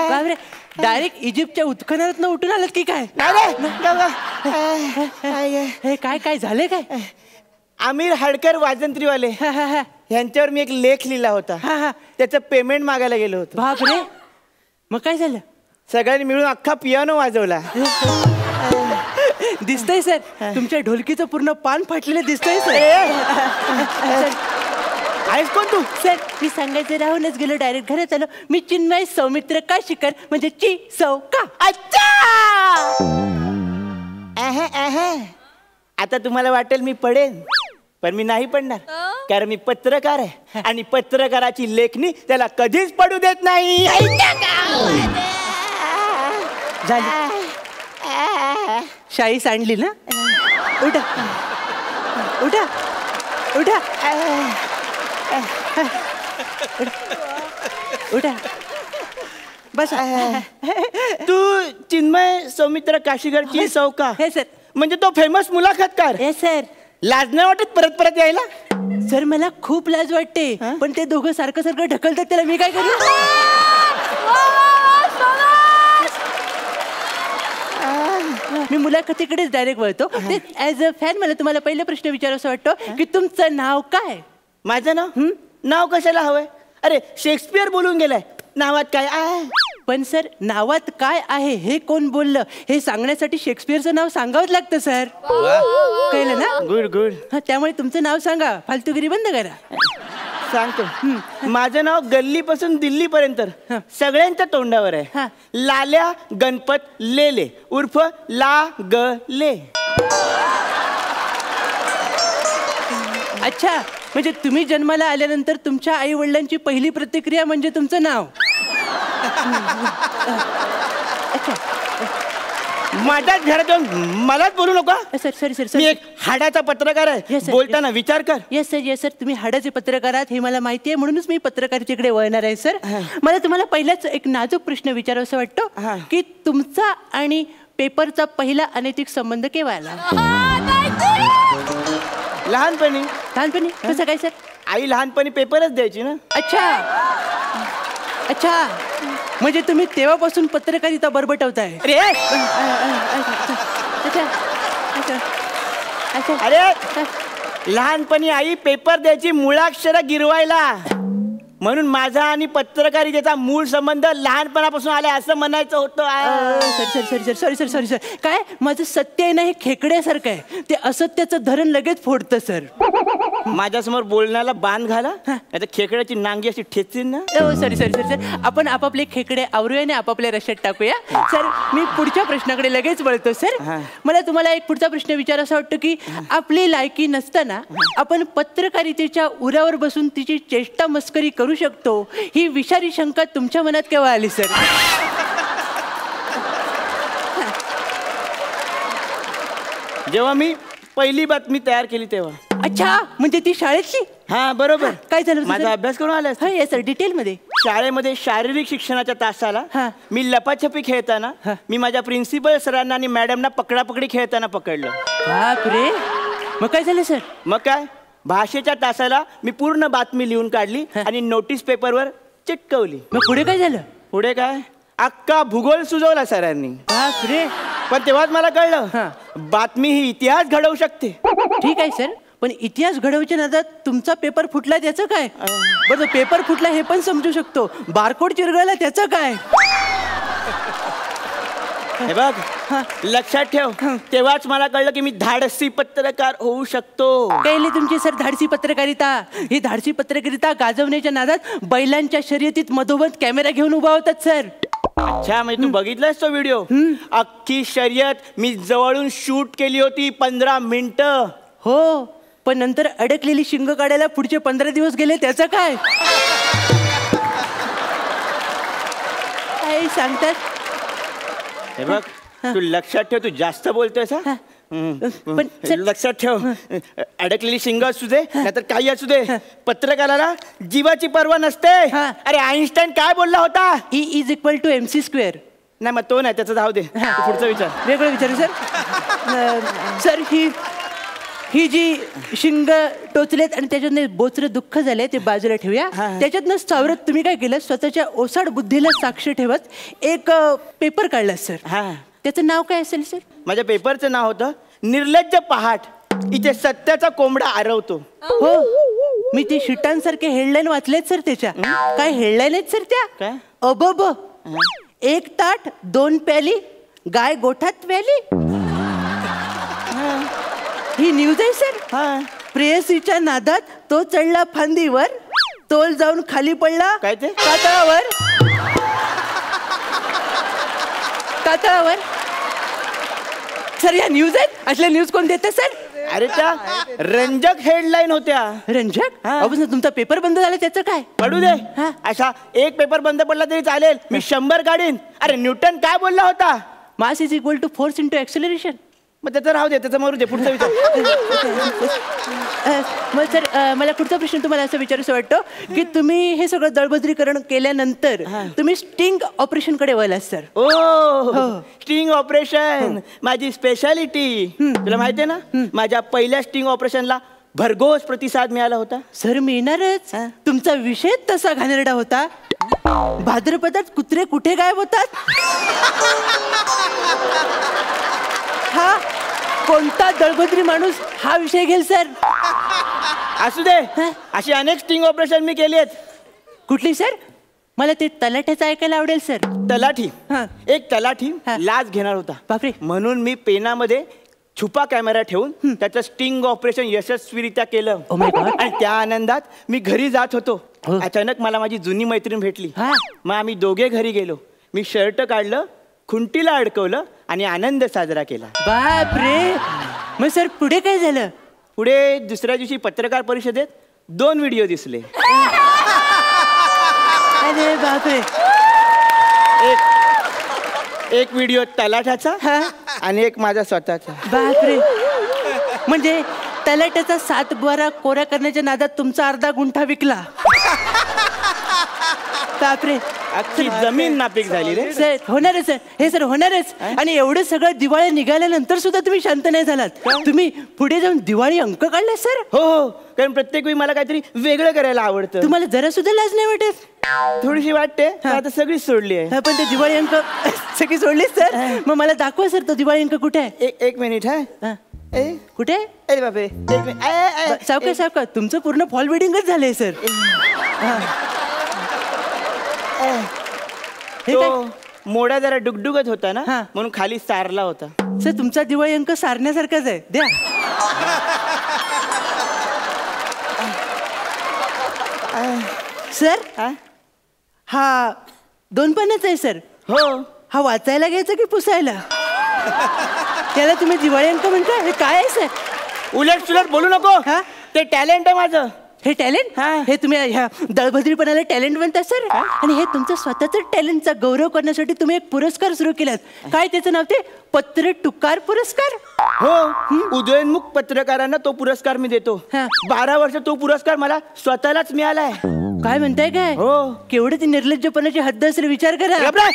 बापरे डायरेक्ट इजिप्तच्या उत्खननात उठून आलात की काय? हे काय काय झाले काय? आमिर हडकर वाजंत्रीवाले यांच्यावर मी एक लेख लिहिला होता. त्याचं पेमेंट मागायला गेलो होतो. बापरे मग काय झालं? सगळ्यांनी मिळून अख्खा पियानो वाजवला. दिसतंय सर तुमच्या ढोलकीचं पूर्ण पान फाटलेलं दिसतंय सर. आहेस कोण तू? सर मी सांगायचं राहूनच गेलो डायरेक्ट घरात आलो. मी चिन्मय सौमित्र काशीकर म्हणजे ची सौ का. अच्छा आता तुम्हाला वाटेल मी पडेन पण मी नाही पडणार कारण मी पत्रकार आहे आणि पत्रकाराची लेखणी त्याला कधीच पडू देत नाही. झाली शाई सांडली ना. उठा उठा उठा उठा बस. तू चिन्मय सौमित्र काशीकरची सौका हे सर म्हणजे तो फेमस मुलाखतकार. हे सर लाज नाही वाटत परत परत यायला? सर मला खूप लाज वाटते पण ते दोघं सारखं सारखं ढकलतात त्याला मी काय करू? मी मुलाखतीकडेच डायरेक्ट वळतो. ऍज अ फॅन मला तुम्हाला पहिला प्रश्न विचारायचा वाटतो की तुमचं नाव काय? माझं नाव नाव कशाला हवंय? अरे शेक्सपियर बोलून गेलाय नावात काय आहे. पण सर नावात काय आहे हे कोण बोललं हे सांगण्यासाठी शेक्सपियरचं नाव सांगावंच लागतं सर. कळलं ना? Good good. त्यामुळे तुमचं नाव सांगा फालतूगिरी बंद करा. सांगतो. माझं नाव गल्ली पासून दिल्ली पर्यंत सगळ्यांच्या तोंडावर आहे. लाल्या गणपत लेले उर्फ ला ग ले. अच्छा म्हणजे तुम्ही जन्माला आल्यानंतर तुमच्या आई वडिलांची पहिली प्रतिक्रिया म्हणजे तुमचं नाव. अच्छा माझ्याच घरात येऊन मलाच बोलू नका. सर सॉरी सर मी एक हाडाचा पत्रकार आहे. Yes, sir. बोलताना विचार कर. येस सर तुम्ही हाडाचे पत्रकार आहात हे मला माहिती आहे, म्हणूनच मी पत्रकारितेकडे वळणार आहे सर. मला तुम्हाला पहिलाच एक नाजूक प्रश्न विचारावासा वाटतो की तुमचा आणि पेपरचा पहिला अनैतिक संबंध केव्हा आला? लहानपणी. लहानपणी कसं काय सर? आई लहानपणी पेपरच द्यायची ना. अच्छा म्हणजे तुम्ही तेव्हापासून पत्रकारिता बरबटवताय? अरे अच्छा अरे लहानपणी आई पेपर द्यायची मुळाक्षर गिरवायला, म्हणून माझा आणि पत्रकारितेचा मूळ संबंध लहानपणापासून आला असं म्हणायचं होतं. सॉरी काय माझं सत्य आहे ना हे खेकड्यासारखं आहे, ते असत्याचं धरण लगेच फोडतं सर. माझ्यासमोर बोलण्याला बांध घाला आता खेकड्याची नांगी अशी ठेचीन ना. सॉरी आपण आपापले खेकडे आवरूया आणि आपापल्या रश्यात टाकूया. सर मी पुढच्या प्रश्नाकडे लगेच वळतो सर. मला तुम्हाला एक पुढचा प्रश्न विचारायचा वाटतो की आपली लायकी नसताना आपण पत्रकारितेच्या उरावर बसून तिची चेष्टा मस्करी करू शकतो ही विषारी शंका तुमच्या मनात केव्हा आली सर? जेव्हा मी पहिली बातमी तयार केली तेव्हा. अच्छा म्हणजे ती शाळेतली? हा बरोबर. काय झालं? माझा अभ्यास करून आला. सर डिटेल मध्ये. शाळेमध्ये शारीरिक शिक्षणाच्या तासाला मी लपाछपी खेळताना मी माझ्या प्रिन्सिपल सरांना आणि मॅडमना पकडापकडी खेळताना पकडलं. बापरे मग काय झालं सर? मग काय भाषेच्या तासाला मी पूर्ण बातमी लिहून काढली आणि नोटीस पेपरवर चिटकवली. मग पुढे काय झालं? पुढे काय अख्खा भूगोल सुचवला सरांनी. बापरे. पण तेव्हाच मला कळलं बातमी ही इतिहास घडवू शकते. ठीक आहे सर पण इतिहास घडवच्या नादात तुमचा पेपर फुटला त्याचं काय? बरं पेपर फुटला हे पण समजू शकतो, बारकोड चिरगळला त्याचं काय? हे बघ लक्षात ठेव तेव्हाच मला कळलं की मी धाडसी पत्रकार होऊ शकतो. पहिली तुमची सर धाडसी पत्रकारिता. ही धाडसी पत्रकारिता गाजवण्याच्या नादात बैलांच्या शर्यतीत मधोमध कॅमेरा घेऊन उभा होतात सर. अच्छा म्हणजे तू बघितलास तो व्हिडिओ? अख्खी शर्यत मी जवळून शूट केली होती 15 मिनिटं. हो पण नंतर अडकलेली शिंग काढायला पुढचे 15 दिवस गेले त्याचं काय? काय सांगतात? हे बघ तू लक्षात ठेव तू जास्त बोलतोयस. पण लक्षात ठेव अडकलेली शिंग असू दे नाहीतर काही असू दे पत्रकाराला जीवाची पर्वा नसते. अरे आईन्स्टाईन काय बोलला होता? E = mc². नाही मग तो नाही त्याचं जाऊ दे पुढचा विचार. वेगळं विचारू सर. सर ही जी शिंग टोचलेत आणि त्याच्यातनं बोचरं दुःख झालंय ते बाजूला ठेवूया. त्याच्यातनं सावरत तुम्ही काय केलं स्वतःच्या ओसाड बुद्धीला साक्ष ठेवत एक पेपर काढला सर. त्याचं नाव काय असेल सर? माझ्या पेपरचं नाव होतं निर्लज्ज पहाट इथे सत्याचा कोंबडा आरवतो. हो मी ते शिटांसारखे हेडलाईन वाचलेत सर त्याच्या. काय हेडलाईन आहेत सर त्या? काय? अबब 1 ताट 2 प्याली गाय गोठात व्याली. ही न्यूज आहे सर. प्रेयसीच्या नादात तो चढला फांदीवर तोल जाऊन खाली पडला. काय ते? कातळावर सर या न्यूज आहेत. असल्या न्यूज कोण देते सर? अरे त्या रंजक हेडलाईन होत्या. रंजक? तुमचा पेपर बंद झाला त्याचं काय? पडू दे. असा एक पेपर बंद पडला तरी चालेल मी 100 काढीन. अरे न्यूटन काय बोलला होता? मास = फोर्स × ॲक्सेलरेशन. मग त्याचं राहू दे त्याचं मरू दे पुढचा विचार. मग सर मला पुढचा प्रश्न तुम्हाला असं विचारायचं वाटतं की तुम्ही हे सगळं दळबद्रीकरण केल्यानंतर तुम्ही स्टिंग ऑपरेशन कडे वळलात सर. ओ स्टिंग ऑपरेशन माझी स्पेशालिटी. तुला माहिती आहे ना माझ्या पहिल्या स्टिंग ऑपरेशनला भरघोस प्रतिसाद मिळाला होता. सर मिळणारच. तुमचा विषय तसा घाणेरडा होता. भाद्रपदात कुत्रे कुठे गायब होतात हा कोणता दळबद्री माणूस हा विषय घेल सर? असू दे अशी अनेक स्टिंग ऑपरेशन मी केली आहेत. कुठली सर? मला ते तलाठ्याचं ऐकायला आवडेल सर. तलाठी एक तलाठी लाच घेणार होता. बापरे. म्हणून मी पेनामध्ये छुपा कॅमेरा ठेवून त्याचं स्टिंग ऑपरेशन यशस्वीरित्या केलं. आणि त्या आनंदात मी घरी जात होतो. अचानक मला माझी जुनी मैत्रीण भेटली. मग आम्ही दोघे घरी गेलो. मी शर्ट काढलं खुंटीला अडकवलं आणि आनंद साजरा केला. बापरे. मग सर पुढे काय झालं? पुढे दुसऱ्या दिवशी पत्रकार परिषदेत 2 व्हिडिओ दिसले. अरे बापरे. एक व्हिडिओ तलाठाचा आणि एक माझा स्वतःचा. बापरे, म्हणजे तलाट्याचा 7 बारा कोरा करण्याच्या नादात तुमचा अर्धा गुंठा विकला. बापरे, अख्खी जमीन नापीक झाली रे. सर होणारच सर, हे सर होणारच. आणि एवढं सगळं दिवाळी निघाल्यानंतर सुद्धा तुम्ही शांत नाही झालात. तुम्ही पुढे जाऊन दिवाळी अंक काढले सर. हो, कारण प्रत्येक वेळी मला काहीतरी वेगळं करायला आवडतं. तुम्हाला जरा सुद्धा लाज नाही वाटत? थोडीशी वाटते, आता सगळीच सोडली आहे. पण ते दिवाळी अंक सगळी सोडलीच सर. मग मला दाखवा सर, तो दिवाळी अंक कुठे आहे? एक मिनिट. कुठे? अरे बापरे, सावकाश सावकाश, तुमचं पूर्ण फॉल वेडिंगच झालंय सर. तो मोडा जरा डुगडुगत होता ना, म्हणून खाली सारला होता. सर तुमचा दिवाळी अंक सारण्यासारखाच आहे, द्या. सर हा 2 पानाचा आहे सर. हो. हा वाचायला घ्यायचा की पुसायला? त्याला तुम्ही दिवाळी अंक म्हणता? हे काय आहे सर? उलट सुलट बोलू नको. ते टॅलेंट आहे माझं. हे टॅलेंट? हे तुम्ही ह्या दळभद्रीपणाला टॅलेंट म्हणता सर? आणि हे तुमचं स्वतःच टॅलेंटचा गौरव करण्यासाठी तुम्ही एक पुरस्कार सुरू केलात. काय त्याचं नाव? ते पत्र टुकार पुरस्कार. हो, उदयोन्मुख पत्रकारांना तो पुरस्कार मी देतो. 12 वर्ष तो पुरस्कार मला स्वतःलाच मिळालाय. काय म्हणताय काय? हो. केवढे ती निर्लज्जपणाची हद्द असेल विचार करा.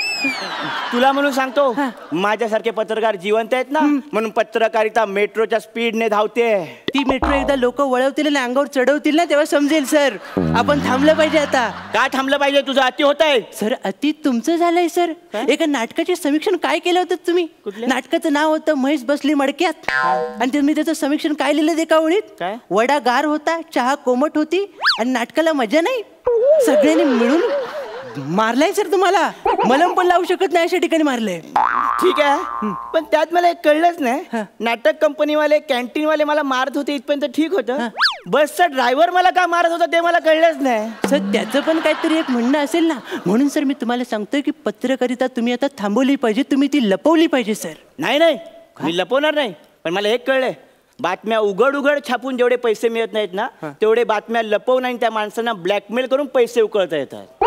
तुला म्हणून सांगतो, माझ्यासारखे पत्रकार जिवंत आहेत ना, म्हणून पत्रकारिता मेट्रोच्या स्पीडने धावते. ती मेट्रो एकदा लोक वळवतील आणि अंगावर चढवतील ना, तेव्हा समजेल सर. आपण थांबलं पाहिजे आता. काय थांबलं पाहिजे? तुझं अति होत आहे सर. अति तुमचं झालंय सर. एका नाटकाचे समीक्षण काय केलं होतं तुम्ही? नाटकाचं नाव होतं महेश बसली मडक्यात. आणि तुम्ही त्याचं समीक्षण काय लिहिलं एका ओळीत? वडा गार होता, चहा कोमट होती आणि नाटकाला मजा नाही. सगळ्यांनी मिळून मारलाय सर तुम्हाला. मलम पण लावू शकत नाही अशा ठिकाणी मारलंय. ठीक आहे, पण त्यात मला एक कळलंच नाही. नाटक कंपनीवाले, कॅन्टीनवाले मला मारत होते इथपर्यंत ठीक होतं. बसचा ड्रायव्हर मला का मारत होता ते मला कळलंच नाही. सर त्याचं पण काहीतरी एक म्हणणं असेल ना. म्हणून सर मी तुम्हाला सांगतोय की पत्रकारिता तुम्ही आता थांबवली पाहिजे, तुम्ही ती लपवली पाहिजे सर. नाही, मी लपवणार नाही. पण मला एक कळलंय, बातम्या उघड उघड छापून जेवढे पैसे मिळत नाहीत ना, तेवढे बातम्या लपवून आणि त्या माणसांना ब्लॅकमेल करून पैसे उकळता येतात.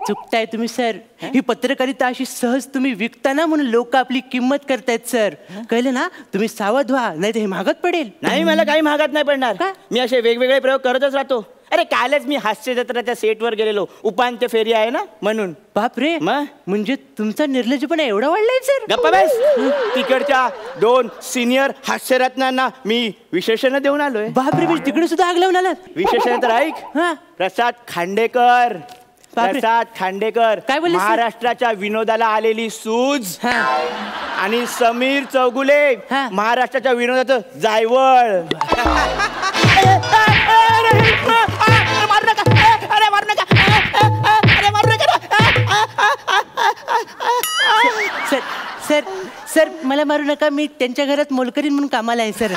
चुकताय तुम्ही सर. ही पत्रकारिता अशी सहज तुम्ही विकताना म्हणून लोक आपली किंमत करतायत सर. कळलं ना? तुम्ही सावध व्हा, नाही तर हे महागात पडेल. नाही, मला काही महागात नाही पडणार. मी असे वेगवेगळे प्रयोग करतच राहतो. अरे कालच मी हास्य जत्राच्या सेटवर गेलेलो, उपांत्य फेरी आहे ना म्हणून. बापरे, म्हणजे तुमचा निर्लज्जपणा एवढा वाढलाय सर? गप्पा बस. तिकडच्या 2 सिनियर हास्यरत्नांना मी विशेषण देऊन आलोय. बापरे, म्हणजे तिकडे सुद्धा आग लावून आलात? विशेषण तर ऐक. प्रसाद खांडेकर. प्रसाद खांडेकर काय बोलले? महाराष्ट्राच्या विनोदाला आलेली सूज. आणि समीर चौगुले महाराष्ट्राच्या विनोदाचं जायवळ. सर सर सर मला मारू नका. मी त्यांच्या घरात मोलकरीण म्हणून कामाला आहे सर.